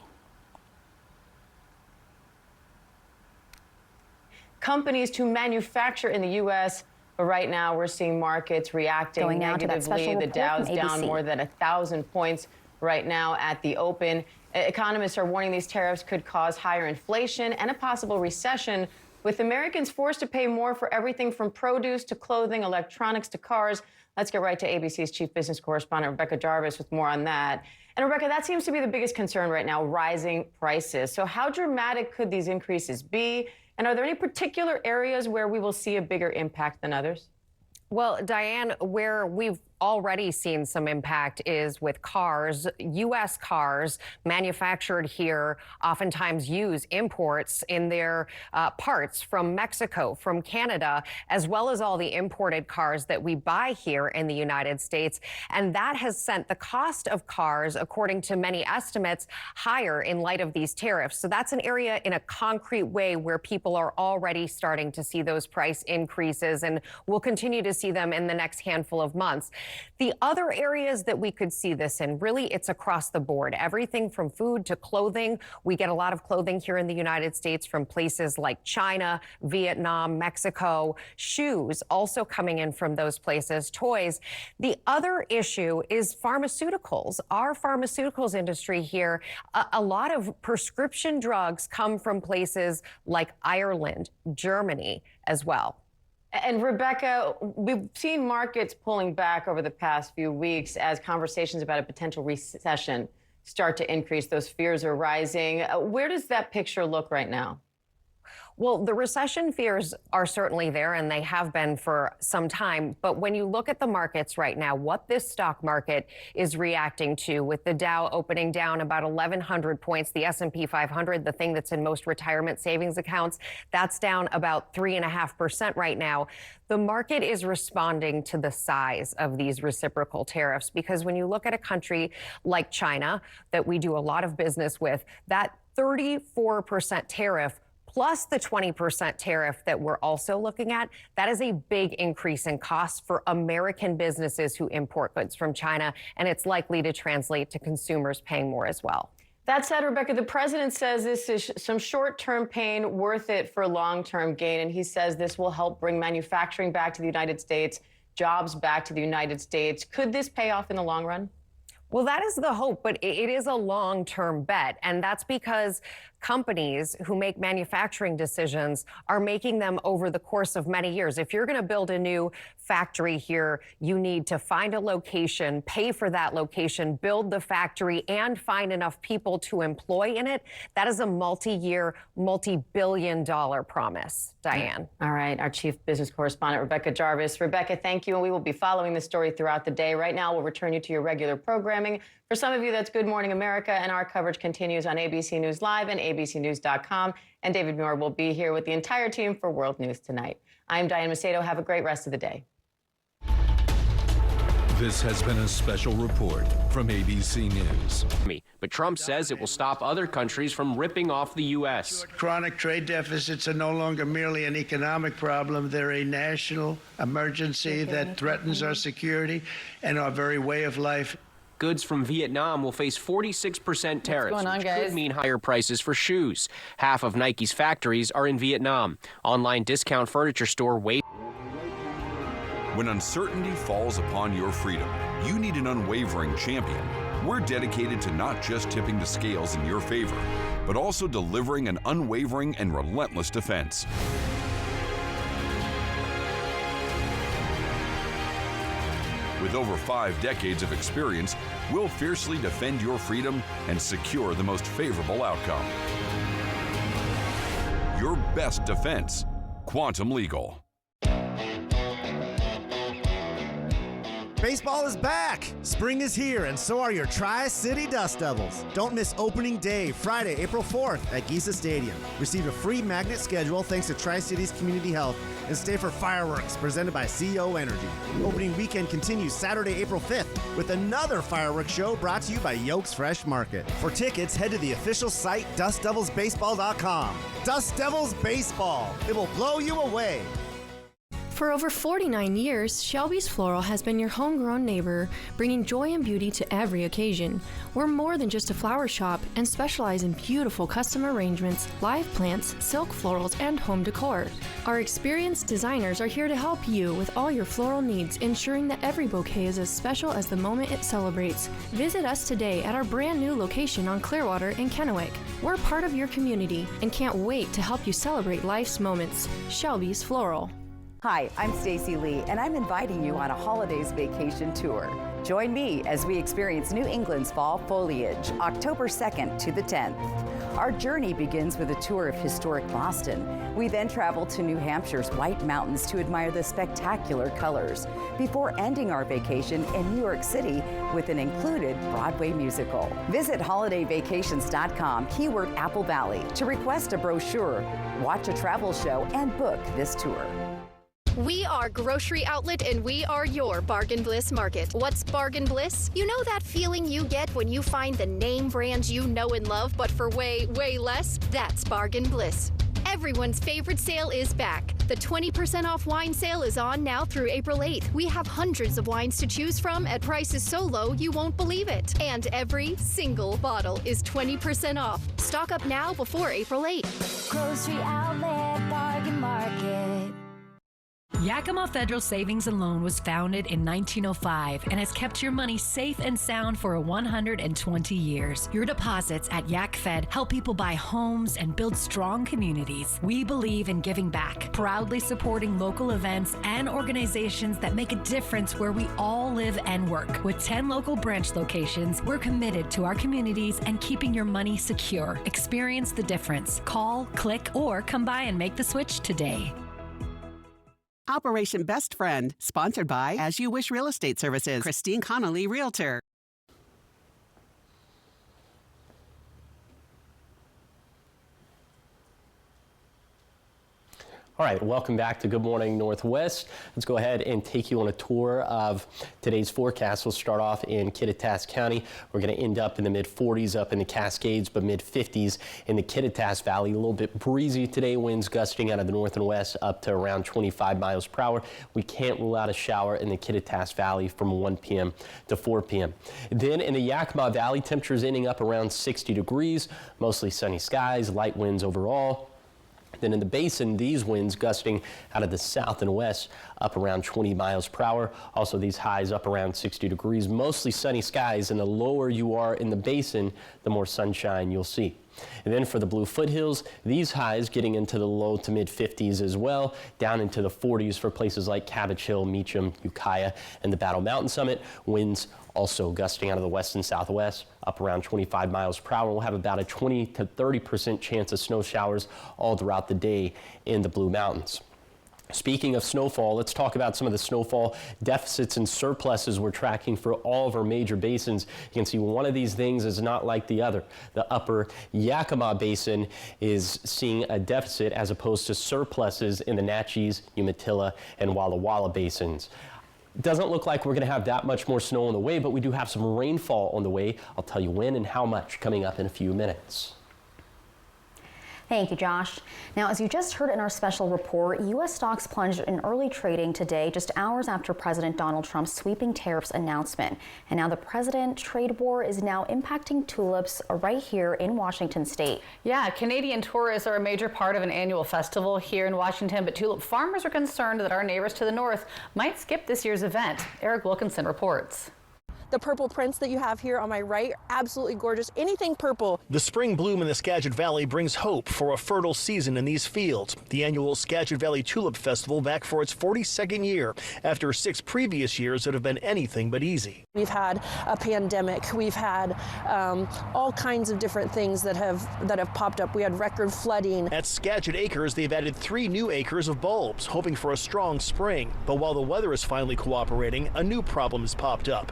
Companies to manufacture in the U.S., but right now we're seeing markets reacting Going now to that negatively. special The Dow's report from down ABC. more than 1,000 points right now at the open. Economists are warning these tariffs could cause higher inflation and a possible recession, with Americans forced to pay more for everything from produce to clothing, electronics to cars. Let's get right to ABC's chief business correspondent, Rebecca Jarvis, with more on that. And Rebecca, that seems to be the biggest concern right now, rising prices. So how dramatic could these increases be? And are there any particular areas where we will see a bigger impact than others? Well, Diane, where we've already seen some impact is with cars. U.S. cars manufactured here oftentimes use imports in their parts from Mexico, from Canada, as well as all the imported cars that we buy here in the United States. And that has sent the cost of cars, according to many estimates, higher in light of these tariffs. So that's an area in a concrete way where people are already starting to see those price increases, and we'll continue to see them in the next handful of months. The other areas that we could see this in, really, it's across the board. Everything from food to clothing. We get a lot of clothing here in the United States from places like China, Vietnam, Mexico. Shoes also coming in from those places. Toys. The other issue is pharmaceuticals. Our pharmaceuticals industry here, a lot of prescription drugs come from places like Ireland, Germany as well. And Rebecca, we've seen markets pulling back over the past few weeks as conversations about a potential recession start to increase. Those fears are rising. Where does that picture look right now? Well, the recession fears are certainly there, and they have been for some time. But when you look at the markets right now, what this stock market is reacting to, with the Dow opening down about 1,100 points, the S&P 500, the thing that's in most retirement savings accounts, that's down about 3.5% right now. The market is responding to the size of these reciprocal tariffs, because when you look at a country like China that we do a lot of business with, that 34% tariff plus the 20% tariff that we're also looking at, that is a big increase in costs for American businesses who import goods from China, and it's likely to translate to consumers paying more as well. That said, Rebecca, the president says this is some short-term pain worth it for long-term gain, and he says this will help bring manufacturing back to the United States, jobs back to the United States. Could this pay off in the long run? Well, that is the hope, but it is a long-term bet, and that's because companies who make manufacturing decisions are making them over the course of many years. If you're going to build a new factory here, you need to find a location, pay for that location, build the factory, and find enough people to employ in it. That is a multi-year, multi-billion-dollar promise. Diane. All right, our chief business correspondent, Rebecca Jarvis. Rebecca, thank you, and we will be following this story throughout the day. Right now, we'll return you to your regular programming. For some of you, that's Good Morning America, and our coverage continues on ABC News Live and abcnews.com. And David Muir will be here with the entire team for World News Tonight. I'm Diane Macedo. Have a great rest of the day. This has been a special report from ABC News. But Trump says it will stop other countries from ripping off the U.S. Chronic trade deficits are no longer merely an economic problem. They're a national emergency that threatens our security and our very way of life. Goods from Vietnam will face 46% tariffs, which could mean higher prices for shoes. Half of Nike's factories are in Vietnam. Online discount furniture store Wayfair. When uncertainty falls upon your freedom, you need an unwavering champion. We're dedicated to not just tipping the scales in your favor, but also delivering an unwavering and relentless defense. With over 5 decades of experience, we'll fiercely defend your freedom and secure the most favorable outcome. Your best defense, Quantum Legal. Baseball is back! Spring is here, and so are your Tri-City Dust Devils. Don't miss opening day, Friday, April 4th at Giza Stadium. Receive a free magnet schedule thanks to Tri-Cities Community Health, and stay for fireworks presented by CO Energy. Opening weekend continues Saturday, April 5th with another fireworks show brought to you by Yolks Fresh Market. For tickets, head to the official site, DustDevilsBaseball.com. Dust Devils Baseball. It will blow you away. For over 49 years, Shelby's Floral has been your homegrown neighbor, bringing joy and beauty to every occasion. We're more than just a flower shop and specialize in beautiful custom arrangements, live plants, silk florals, and home decor. Our experienced designers are here to help you with all your floral needs, ensuring that every bouquet is as special as the moment it celebrates. Visit us today at our brand new location on Clearwater in Kennewick. We're part of your community and can't wait to help you celebrate life's moments. Shelby's Floral. Hi, I'm Stacy Lee, and I'm inviting you on a holidays vacation tour. Join me as we experience New England's fall foliage, October 2nd to the 10th. Our journey begins with a tour of historic Boston. We then travel to New Hampshire's White Mountains to admire the spectacular colors, before ending our vacation in New York City with an included Broadway musical. Visit holidayvacations.com, keyword Apple Valley, to request a brochure, watch a travel show, and book this tour. We are Grocery Outlet, and we are your Bargain Bliss Market. What's Bargain Bliss? You know that feeling you get when you find the name brands you know and love, but for way, way less? That's Bargain Bliss. Everyone's favorite sale is back. The 20% off wine sale is on now through April 8th. We have hundreds of wines to choose from at prices so low you won't believe it. And every single bottle is 20% off. Stock up now before April 8th. Grocery Outlet, Bargain Market. Yakima Federal Savings and Loan was founded in 1905 and has kept your money safe and sound for 120 years. Your deposits at YakFed help people buy homes and build strong communities. We believe in giving back, proudly supporting local events and organizations that make a difference where we all live and work. With 10 local branch locations, we're committed to our communities and keeping your money secure. Experience the difference. Call, click, or come by and make the switch today. Operation Best Friend, sponsored by As You Wish Real Estate Services, Christine Connolly, Realtor. All right, welcome back to Good Morning Northwest. Let's go ahead and take you on a tour of today's forecast. We'll start off in Kittitas County. We're going to end up in the mid-40s up in the Cascades, but mid-50s in the Kittitas Valley. A little bit breezy today, winds gusting out of the north and west up to around 25 miles per hour. We can't rule out a shower in the Kittitas Valley from 1 p.m. to 4 p.m. Then in the Yakima Valley, temperatures ending up around 60 degrees, mostly sunny skies, light winds overall. Then in the basin, these winds gusting out of the south and west up around 20 miles per hour. Also, these highs up around 60 degrees, mostly sunny skies. And the lower you are in the basin, the more sunshine you'll see. And then for the Blue Foothills, these highs getting into the low to mid 50s as well, down into the 40s for places like Cabbage Hill, Meacham, Ukiah, and the Battle Mountain Summit. Winds also gusting out of the west and southwest, up around 25 miles per hour. We'll have about a 20 to 30% chance of snow showers all throughout the day in the Blue Mountains. Speaking of snowfall, let's talk about some of the snowfall deficits and surpluses we're tracking for all of our major basins. You can see one of these things is not like the other. The upper Yakima Basin is seeing a deficit as opposed to surpluses in the Natchez, Umatilla, and Walla Walla basins. Doesn't look like we're going to have that much more snow on the way, but we do have some rainfall on the way. I'll tell you when and how much coming up in a few minutes. Thank you, Josh. Now, as you just heard in our special report, U.S. stocks plunged in early trading today, just hours after President Donald Trump's sweeping tariffs announcement. And now the president trade war is now impacting tulips right here in Washington state. Yeah, Canadian tourists are a major part of an annual festival here in Washington, but tulip farmers are concerned that our neighbors to the north might skip this year's event. Eric Wilkinson reports. The purple prints that you have here on my right, absolutely gorgeous. Anything purple. The spring bloom in the Skagit Valley brings hope for a fertile season in these fields. The annual Skagit Valley Tulip Festival back for its 42nd year after 6 previous years that have been anything but easy. We've had a pandemic. We've had all kinds of different things that have popped up. We had record flooding. At Skagit Acres, they've added 3 new acres of bulbs, hoping for a strong spring. But while the weather is finally cooperating, a new problem has popped up.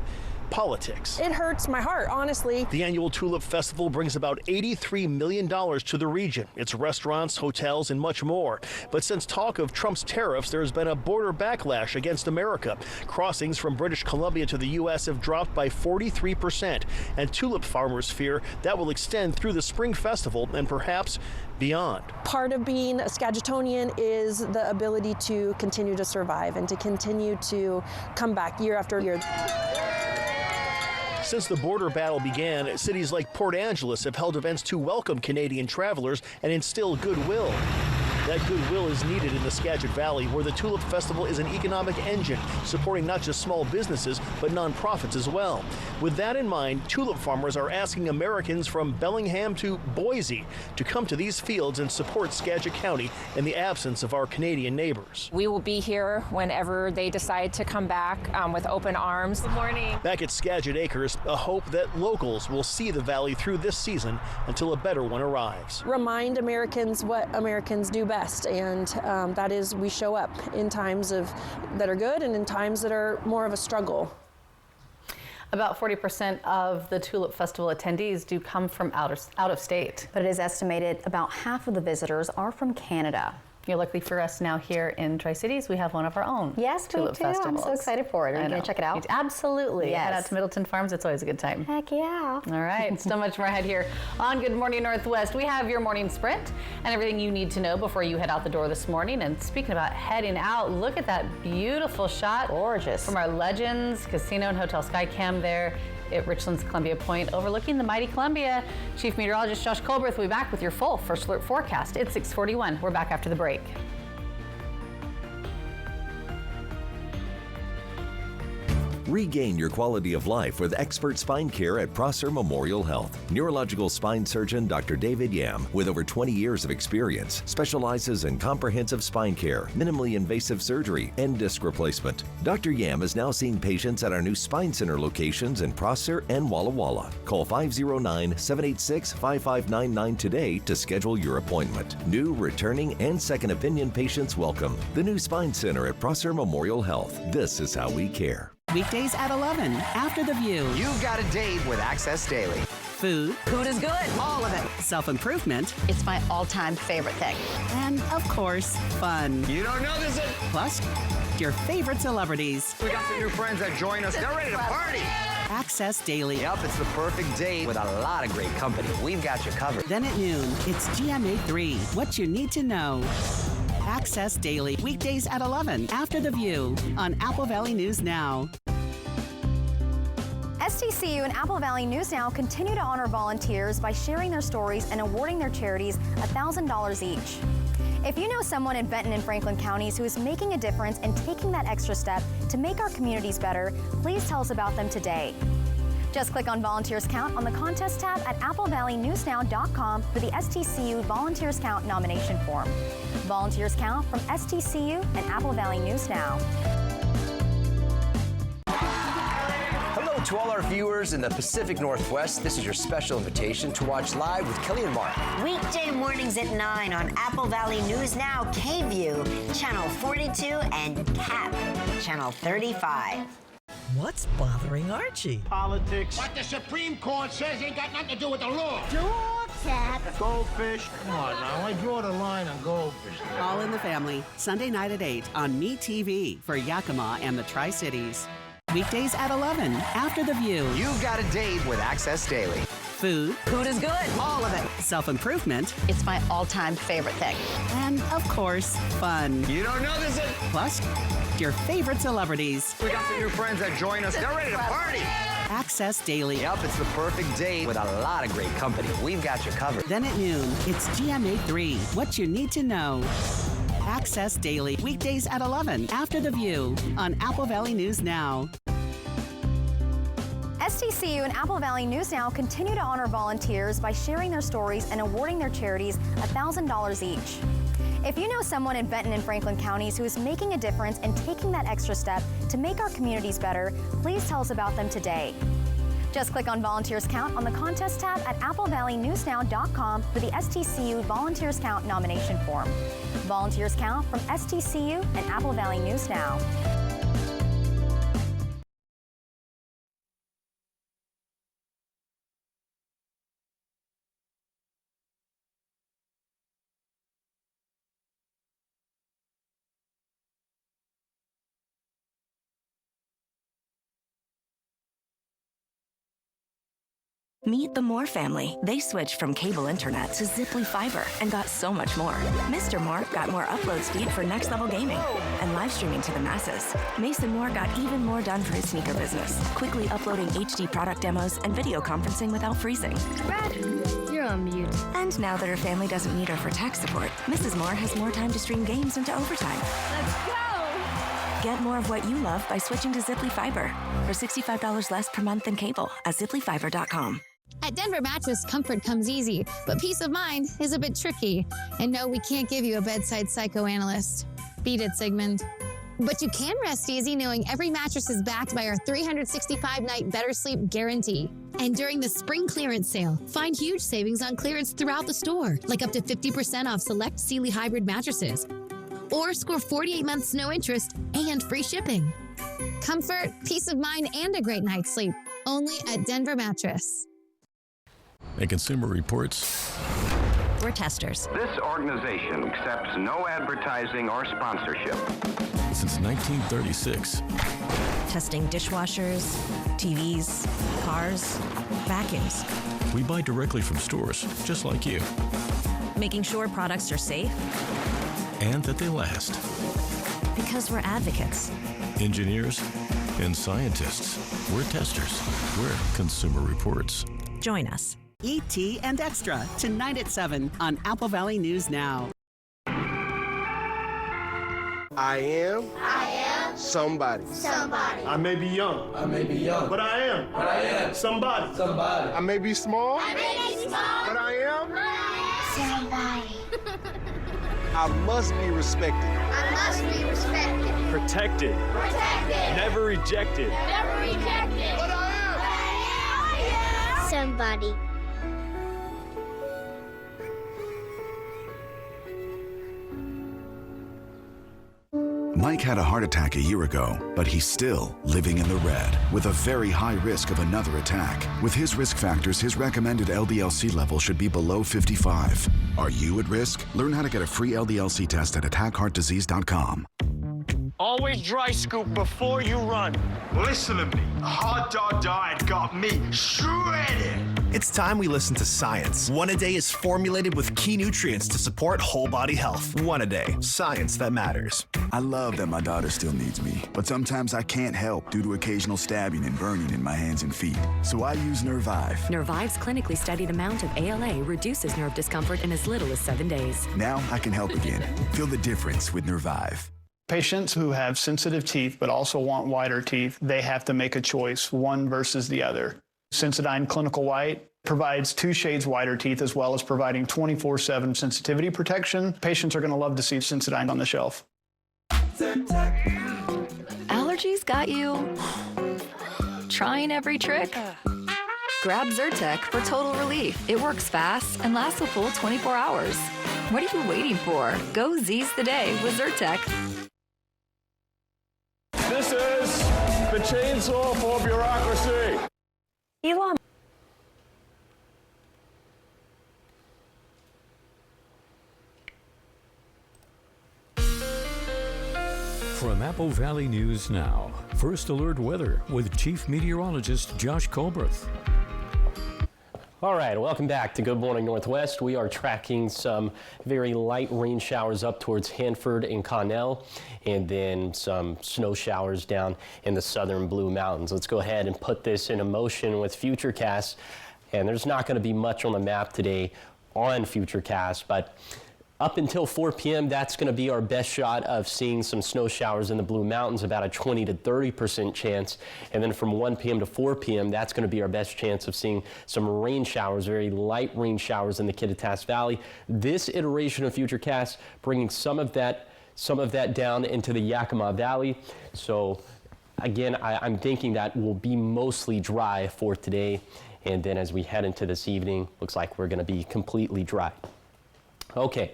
Politics. It hurts my heart, honestly. The annual Tulip Festival brings about $83 million to the region. It's restaurants, hotels, and much more. But since talk of Trump's tariffs, there has been a border backlash against America. Crossings from British Columbia to the U.S. have dropped by 43%, and tulip farmers fear that will extend through the spring festival and perhaps beyond. Part of being a Skagitonian is the ability to continue to survive and to continue to come back year after year. Since the border battle began, cities like Port Angeles have held events to welcome Canadian travelers and instill goodwill. That goodwill is needed in the Skagit Valley, where the Tulip Festival is an economic engine, supporting not just small businesses, but nonprofits as well. With that in mind, tulip farmers are asking Americans from Bellingham to Boise to come to these fields and support Skagit County in the absence of our Canadian neighbors. We will be here whenever they decide to come back with open arms. Good morning. Back at Skagit Acres, a hope that locals will see the valley through this season until a better one arrives. Remind Americans what Americans do best, and that is we show up in times that are good and in times that are more of a struggle. About 40% of the Tulip Festival attendees do come from out of state. But it is estimated about half of the visitors are from Canada. You're lucky for us now here in Tri-Cities, we have one of our own. Yes, Tulip me too. festivals. I'm so excited for it. Are you going to check it out? Absolutely. Yes. Head out to Middleton Farms. It's always a good time. Heck yeah. All right. So much more ahead here on Good Morning Northwest. We have your morning sprint and everything you need to know before you head out the door this morning. And speaking about heading out, look at that beautiful shot. Gorgeous. From our Legends Casino and Hotel Skycam there at Richland's Columbia Point, overlooking the mighty Columbia. Chief Meteorologist Josh Colbert will be back with your full First Alert forecast. It's 6:41. We're back after the break. Regain your quality of life with expert spine care at Prosser Memorial Health. Neurological spine surgeon Dr. David Yam, with over 20 years of experience, specializes in comprehensive spine care, minimally invasive surgery, and disc replacement. Dr. Yam is now seeing patients at our new Spine Center locations in Prosser and Walla Walla. Call 509-786-5599 today to schedule your appointment. New, returning, and second opinion patients welcome. The new Spine Center at Prosser Memorial Health. This is how we care. Weekdays at 11, after the view. You've got a date with Access Daily. Food. Food is good. All of it. Self-improvement. It's my all-time favorite thing. And, of course, fun. You don't know this. Plus, your favorite celebrities. We got some new friends that join us. They're ready to party. Access Daily. Yep, it's the perfect date with a lot of great company. We've got you covered. Then at noon, it's GMA 3. What you need to know. Access Daily, weekdays at 11, after the view, on Apple Valley News Now. STCU and Apple Valley News Now continue to honor volunteers by sharing their stories and awarding their charities $1,000 each. If you know someone in Benton and Franklin counties who is making a difference and taking that extra step to make our communities better, please tell us about them today. Just click on Volunteers Count on the contest tab at applevalleynewsnow.com for the STCU Volunteers Count nomination form. Volunteers Count from STCU and Apple Valley News Now. Hello to all our viewers in the Pacific Northwest. This is your special invitation to watch live with Kelly and Mark. Weekday mornings at 9 on Apple Valley News Now, KView, Channel 42, and CAP, Channel 35. What's bothering Archie? Politics. What the Supreme Court says ain't got nothing to do with the law. Dogs at Goldfish. Come on now, I draw the line on goldfish. All in the Family, Sunday night at 8 on MeTV for Yakima and the Tri-Cities. Weekdays at 11 after The View. You've got a date with Access Daily. Food. Food is good. All of it. Self-improvement. It's my all-time favorite thing. And, of course, fun. You don't know this. Plus, your favorite celebrities. We got some new friends that join us. They're ready to party. Access Daily. Yep, it's the perfect date with a lot of great company. We've got you covered. Then at noon, it's GMA3, What You Need to Know. Access Daily, weekdays at 11 after The View on Apple Valley News Now. STCU and Apple Valley News Now continue to honor volunteers by sharing their stories and awarding their charities $1,000 each. If you know someone in Benton and Franklin counties who is making a difference and taking that extra step to make our communities better, please tell us about them today. Just click on Volunteers Count on the contest tab at applevalleynewsnow.com for the STCU Volunteers Count nomination form. Volunteers Count from STCU and Apple Valley News Now. Meet the Moore family. They switched from cable internet to Ziply Fiber and got so much more. Mr. Moore got more upload speed for next level gaming and live streaming to the masses. Mason Moore got even more done for his sneaker business, quickly uploading HD product demos and video conferencing without freezing. Brad, you're on mute. And now that her family doesn't need her for tech support, Mrs. Moore has more time to stream games into overtime. Let's go! Get more of what you love by switching to Ziply Fiber for $65 less per month than cable at ziplyfiber.com. At Denver Mattress, comfort comes easy, but peace of mind is a bit tricky. And no, we can't give you a bedside psychoanalyst. Beat it, Sigmund. But you can rest easy knowing every mattress is backed by our 365-night Better Sleep guarantee. And during the spring clearance sale, find huge savings on clearance throughout the store, like up to 50% off select Sealy hybrid mattresses. Or score 48 months no interest and free shipping. Comfort, peace of mind, and a great night's sleep. Only at Denver Mattress. And Consumer Reports. We're testers. This organization accepts no advertising or sponsorship. Since 1936. Testing dishwashers, TVs, cars, vacuums. We buy directly from stores, just like you. Making sure products are safe. And that they last. Because we're advocates. Engineers and scientists. We're testers. We're Consumer Reports. Join us. E.T. and Extra, tonight at 7 on Apple Valley News Now. I am somebody. I may be young. But I am. Somebody. I may be small. But I am. I must be respected. Protected. Never rejected. But I am. Somebody. Mike had a heart attack a year ago, but he's still living in the red with a very high risk of another attack. With his risk factors, his recommended LDL-C level should be below 55. Are you at risk? Learn how to get a free LDL-C test at attackheartdisease.com. Always dry scoop before you run. Listen to me. A hot dog diet got me shredded. It's time we listen to science. One A Day is formulated with key nutrients to support whole body health. One A Day, science that matters. I love that my daughter still needs me, but sometimes I can't help due to occasional stabbing and burning in my hands and feet. So I use Nervive. Nervive's clinically studied amount of ALA reduces nerve discomfort in as little as 7 days. Now I can help again. Feel the difference with Nervive. Patients who have sensitive teeth but also want whiter teeth, they have to make a choice, one versus the other. Sensodyne Clinical White provides 2 shades whiter teeth as well as providing 24/7 sensitivity protection. Patients are going to love to see Sensodyne on the shelf. Allergies got you trying every trick? Grab Zyrtec for total relief. It works fast and lasts a full 24 hours. What are you waiting for? Go Z's the day with Zyrtec. This is the chainsaw for bureaucracy. Elon. From Apple Valley News Now, First Alert Weather with Chief Meteorologist Josh Colberth. All right, welcome back to Good Morning Northwest. We are tracking some very light rain showers up towards Hanford and Connell, and then some snow showers down in the southern Blue Mountains. Let's go ahead and put this into motion with Futurecast. And there's not going to be much on the map today on Futurecast, but up until 4 p.m., that's going to be our best shot of seeing some snow showers in the Blue Mountains, about a 20 to 30% chance. And then from 1 p.m. to 4 p.m., that's going to be our best chance of seeing some rain showers, very light rain showers in the Kittitas Valley. This iteration of Futurecast bringing some of that down into the Yakima Valley. So again, I'm thinking that will be mostly dry for today. And then as we head into this evening, looks like we're going to be completely dry. Okay,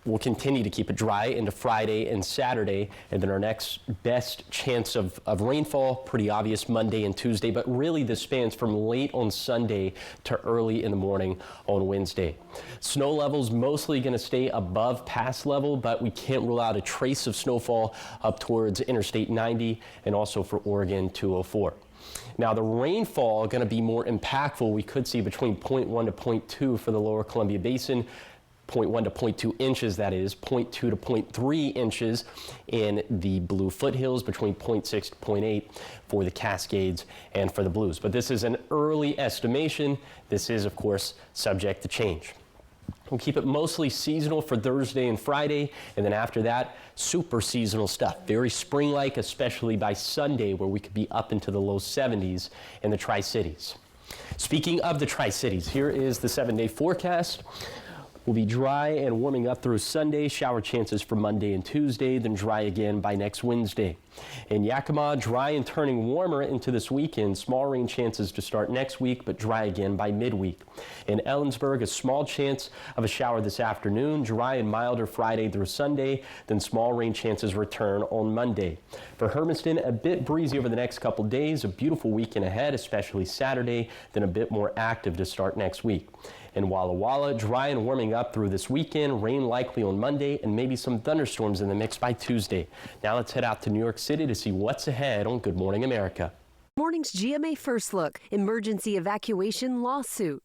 we'll continue to keep it dry into Friday and Saturday, and then our next best chance of rainfall, pretty obvious, Monday and Tuesday, but really this spans from late on Sunday to early in the morning on Wednesday. Snow levels mostly going to stay above pass level, but we can't rule out a trace of snowfall up towards Interstate 90 and also for Oregon 204. Now, the rainfall going to be more impactful. We could see between 0.1 to 0.2 for the lower Columbia Basin, 0.1 to 0.2 inches, that is, 0.2 to 0.3 inches in the Blue Foothills, between 0.6 to 0.8 for the Cascades and for the Blues. But this is an early estimation. This is, of course, subject to change. We'll keep it mostly seasonal for Thursday and Friday, and then after that, super seasonal stuff. Very spring-like, especially by Sunday, where we could be up into the low 70s in the Tri-Cities. Speaking of the Tri-Cities, here is the 7-day forecast. Will be dry and warming up through Sunday. Shower chances for Monday and Tuesday, then dry again by next Wednesday. In Yakima, dry and turning warmer into this weekend. Small rain chances to start next week, but dry again by midweek. In Ellensburg, a small chance of a shower this afternoon. Dry and milder Friday through Sunday, then small rain chances return on Monday. For Hermiston, a bit breezy over the next couple days. A beautiful weekend ahead, especially Saturday, then a bit more active to start next week. In Walla Walla, dry and warming up through this weekend, rain likely on Monday, and maybe some thunderstorms in the mix by Tuesday. Now let's head out to New York City to see what's ahead on Good Morning America. Morning's GMA First Look, emergency evacuation lawsuit.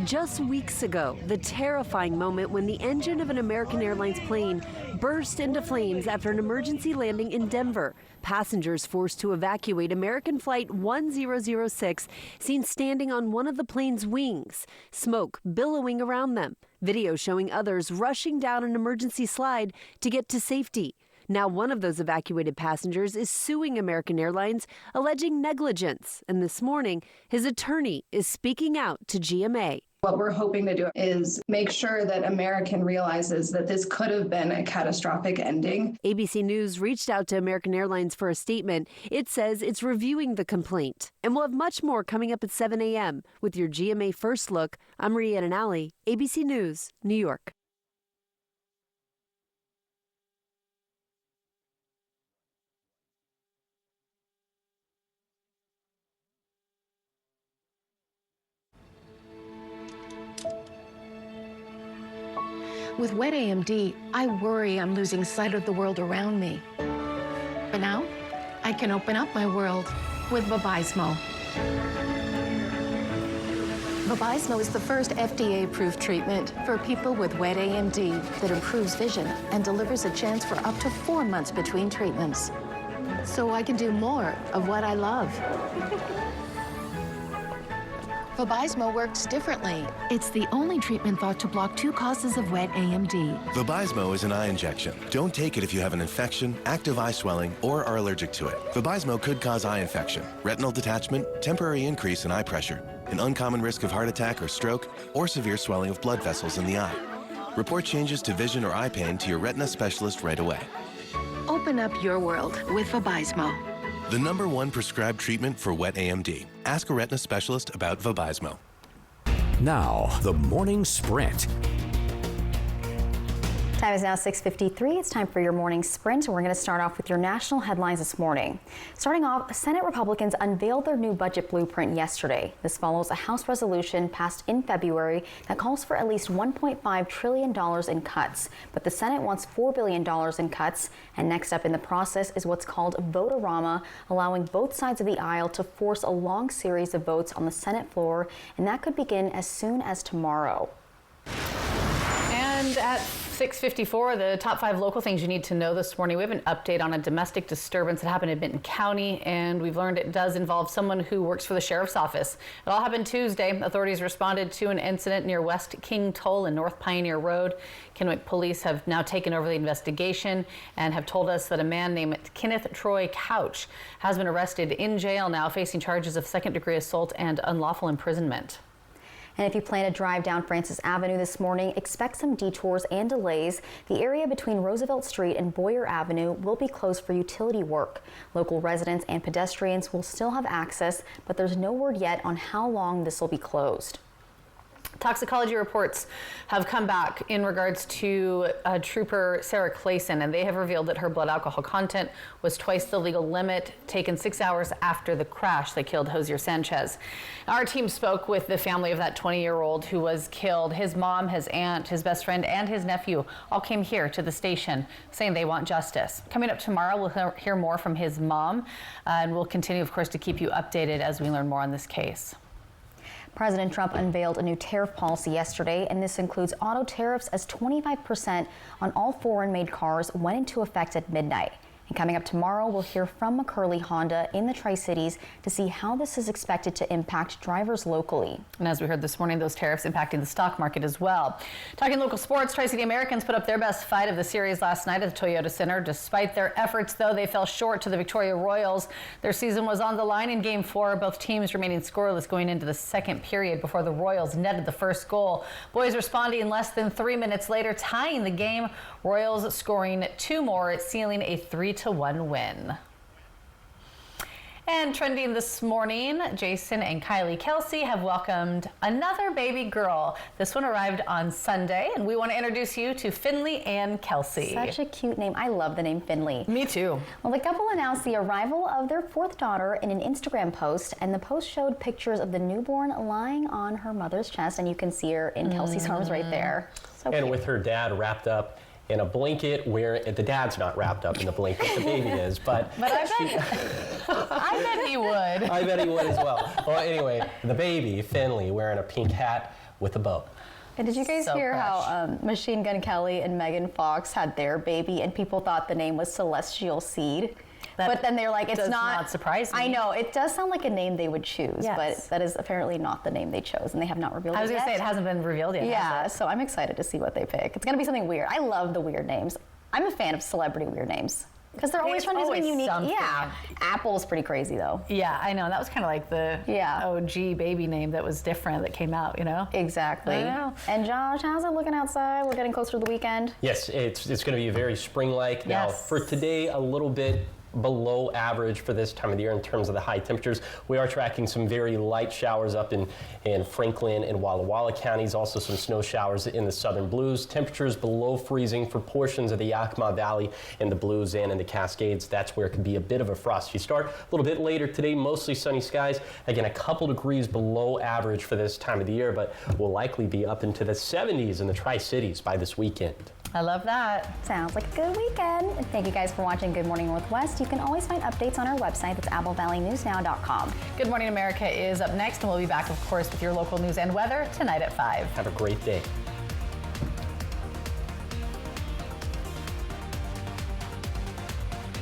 Just weeks ago, the terrifying moment when the engine of an American Airlines plane burst into flames after an emergency landing in Denver. Passengers forced to evacuate American Flight 1006 seen standing on one of the plane's wings, smoke billowing around them. Video showing others rushing down an emergency slide to get to safety. Now one of those evacuated passengers is suing American Airlines, alleging negligence. And this morning, his attorney is speaking out to GMA. What we're hoping to do is make sure that American realizes that this could have been a catastrophic ending. ABC News reached out to American Airlines for a statement. It says it's reviewing the complaint. And we'll have much more coming up at 7 a.m. with your GMA First Look. I'm Rhiannon Alley, ABC News, New York. With wet AMD, I worry I'm losing sight of the world around me. But now, I can open up my world with Vabysmo. Vabysmo is the first FDA-approved treatment for people with wet AMD that improves vision and delivers a chance for up to 4 months between treatments. So I can do more of what I love. Vabysmo works differently. It's the only treatment thought to block 2 causes of wet AMD. Vabysmo is an eye injection. Don't take it if you have an infection, active eye swelling, or are allergic to it. Vabysmo could cause eye infection, retinal detachment, temporary increase in eye pressure, an uncommon risk of heart attack or stroke, or severe swelling of blood vessels in the eye. Report changes to vision or eye pain to your retina specialist right away. Open up your world with Vabysmo. The #1 prescribed treatment for wet AMD. Ask a retina specialist about Vabysmo. Now, the morning sprint. Time is now 6:53. It's time for your morning sprint. We're going to start off with your national headlines this morning. Starting off, Senate Republicans unveiled their new budget blueprint yesterday. This follows a House resolution passed in February that calls for at least $1.5 trillion in cuts. But the Senate wants $4 billion in cuts. And next up in the process is what's called Vote-A-Rama, allowing both sides of the aisle to force a long series of votes on the Senate floor. And that could begin as soon as tomorrow. And at 6:54, the top 5 local things you need to know this morning. We have an update on a domestic disturbance that happened in Benton County, and we've learned it does involve someone who works for the sheriff's office. It all happened Tuesday. Authorities responded to an incident near West King Toll and North Pioneer Road. Kennewick police have now taken over the investigation and have told us that a man named Kenneth Troy Couch has been arrested in jail now, facing charges of second-degree assault and unlawful imprisonment. And if you plan to drive down Francis Avenue this morning, expect some detours and delays. The area between Roosevelt Street and Boyer Avenue will be closed for utility work. Local residents and pedestrians will still have access, but there's no word yet on how long this will be closed. Toxicology reports have come back in regards to Trooper Sarah Clayson, and they have revealed that her blood alcohol content was twice the legal limit, taken 6 hours after the crash that killed Hosier Sanchez. Our team spoke with the family of that 20-year-old who was killed. His mom, his aunt, his best friend, and his nephew all came here to the station saying they want justice. Coming up tomorrow, we'll hear more from his mom, and we'll continue, of course, to keep you updated as we learn more on this case. President Trump unveiled a new tariff policy yesterday, and this includes auto tariffs as 25% on all foreign-made cars went into effect at midnight. And coming up tomorrow, we'll hear from McCurley Honda in the Tri-Cities to see how this is expected to impact drivers locally. And as we heard this morning, those tariffs impacting the stock market as well. Talking local sports, Tri-City Americans put up their best fight of the series last night at the Toyota Center. Despite their efforts, though, they fell short to the Victoria Royals. Their season was on the line in Game 4, both teams remaining scoreless going into the second period before the Royals netted the first goal. Boys responding less than 3 minutes later, tying the game. Royals scoring 2 more, sealing a 3-1 win. And trending this morning, Jason and Kylie Kelsey have welcomed another baby girl. This one arrived on Sunday, and we want to introduce you to Finley Ann Kelsey. Such a cute name. I love the name Finley. Me too. Well, the couple announced the arrival of their 4th daughter in an Instagram post, and the post showed pictures of the newborn lying on her mother's chest, and you can see her in Kelsey's arms right there. So and cute. with her dad wrapped up in a blanket, where the dad's not wrapped up in the blanket, the baby is, but I bet he would. I bet he would as well. Well, anyway, the baby, Finley, wearing a pink hat with a bow. And did you guys hear how Machine Gun Kelly and Megan Fox had their baby, and people thought the name was Celestial Seed? But then they're like, it's not surprise me. I know, it does sound like a name they would choose, but that is apparently not the name they chose, and they have not revealed it yet. I was going to say, it hasn't been revealed yet. Yeah, so I'm excited to see what they pick. It's going to be something weird. I love the weird names. I'm a fan of celebrity weird names. Because they're always trying to do something unique. Something. Yeah. Apple's pretty crazy, though. Yeah, I know. That was kind of like the OG baby name that was different that came out, you know? Exactly. I know. And Josh, how's it looking outside? We're getting closer to the weekend. Yes, it's going to be very spring-like. Now, for today, a little bit below average for this time of the year in terms of the high temperatures. We are tracking some very light showers up in Franklin and Walla Walla counties, also some snow showers in the southern Blues. Temperatures below freezing for portions of the Yakima Valley in the Blues and in the Cascades. That's where it could be a bit of a frosty start. A little bit later today, mostly sunny skies. Again, a couple degrees below average for this time of the year, but will likely be up into the 70s in the Tri-Cities by this weekend. I love that. Sounds like a good weekend. And thank you guys for watching Good Morning Northwest. You can always find updates on our website. That's AppleValleyNewsNow.com. Good Morning America is up next, and we'll be back, of course, with your local news and weather tonight at 5. Have a great day.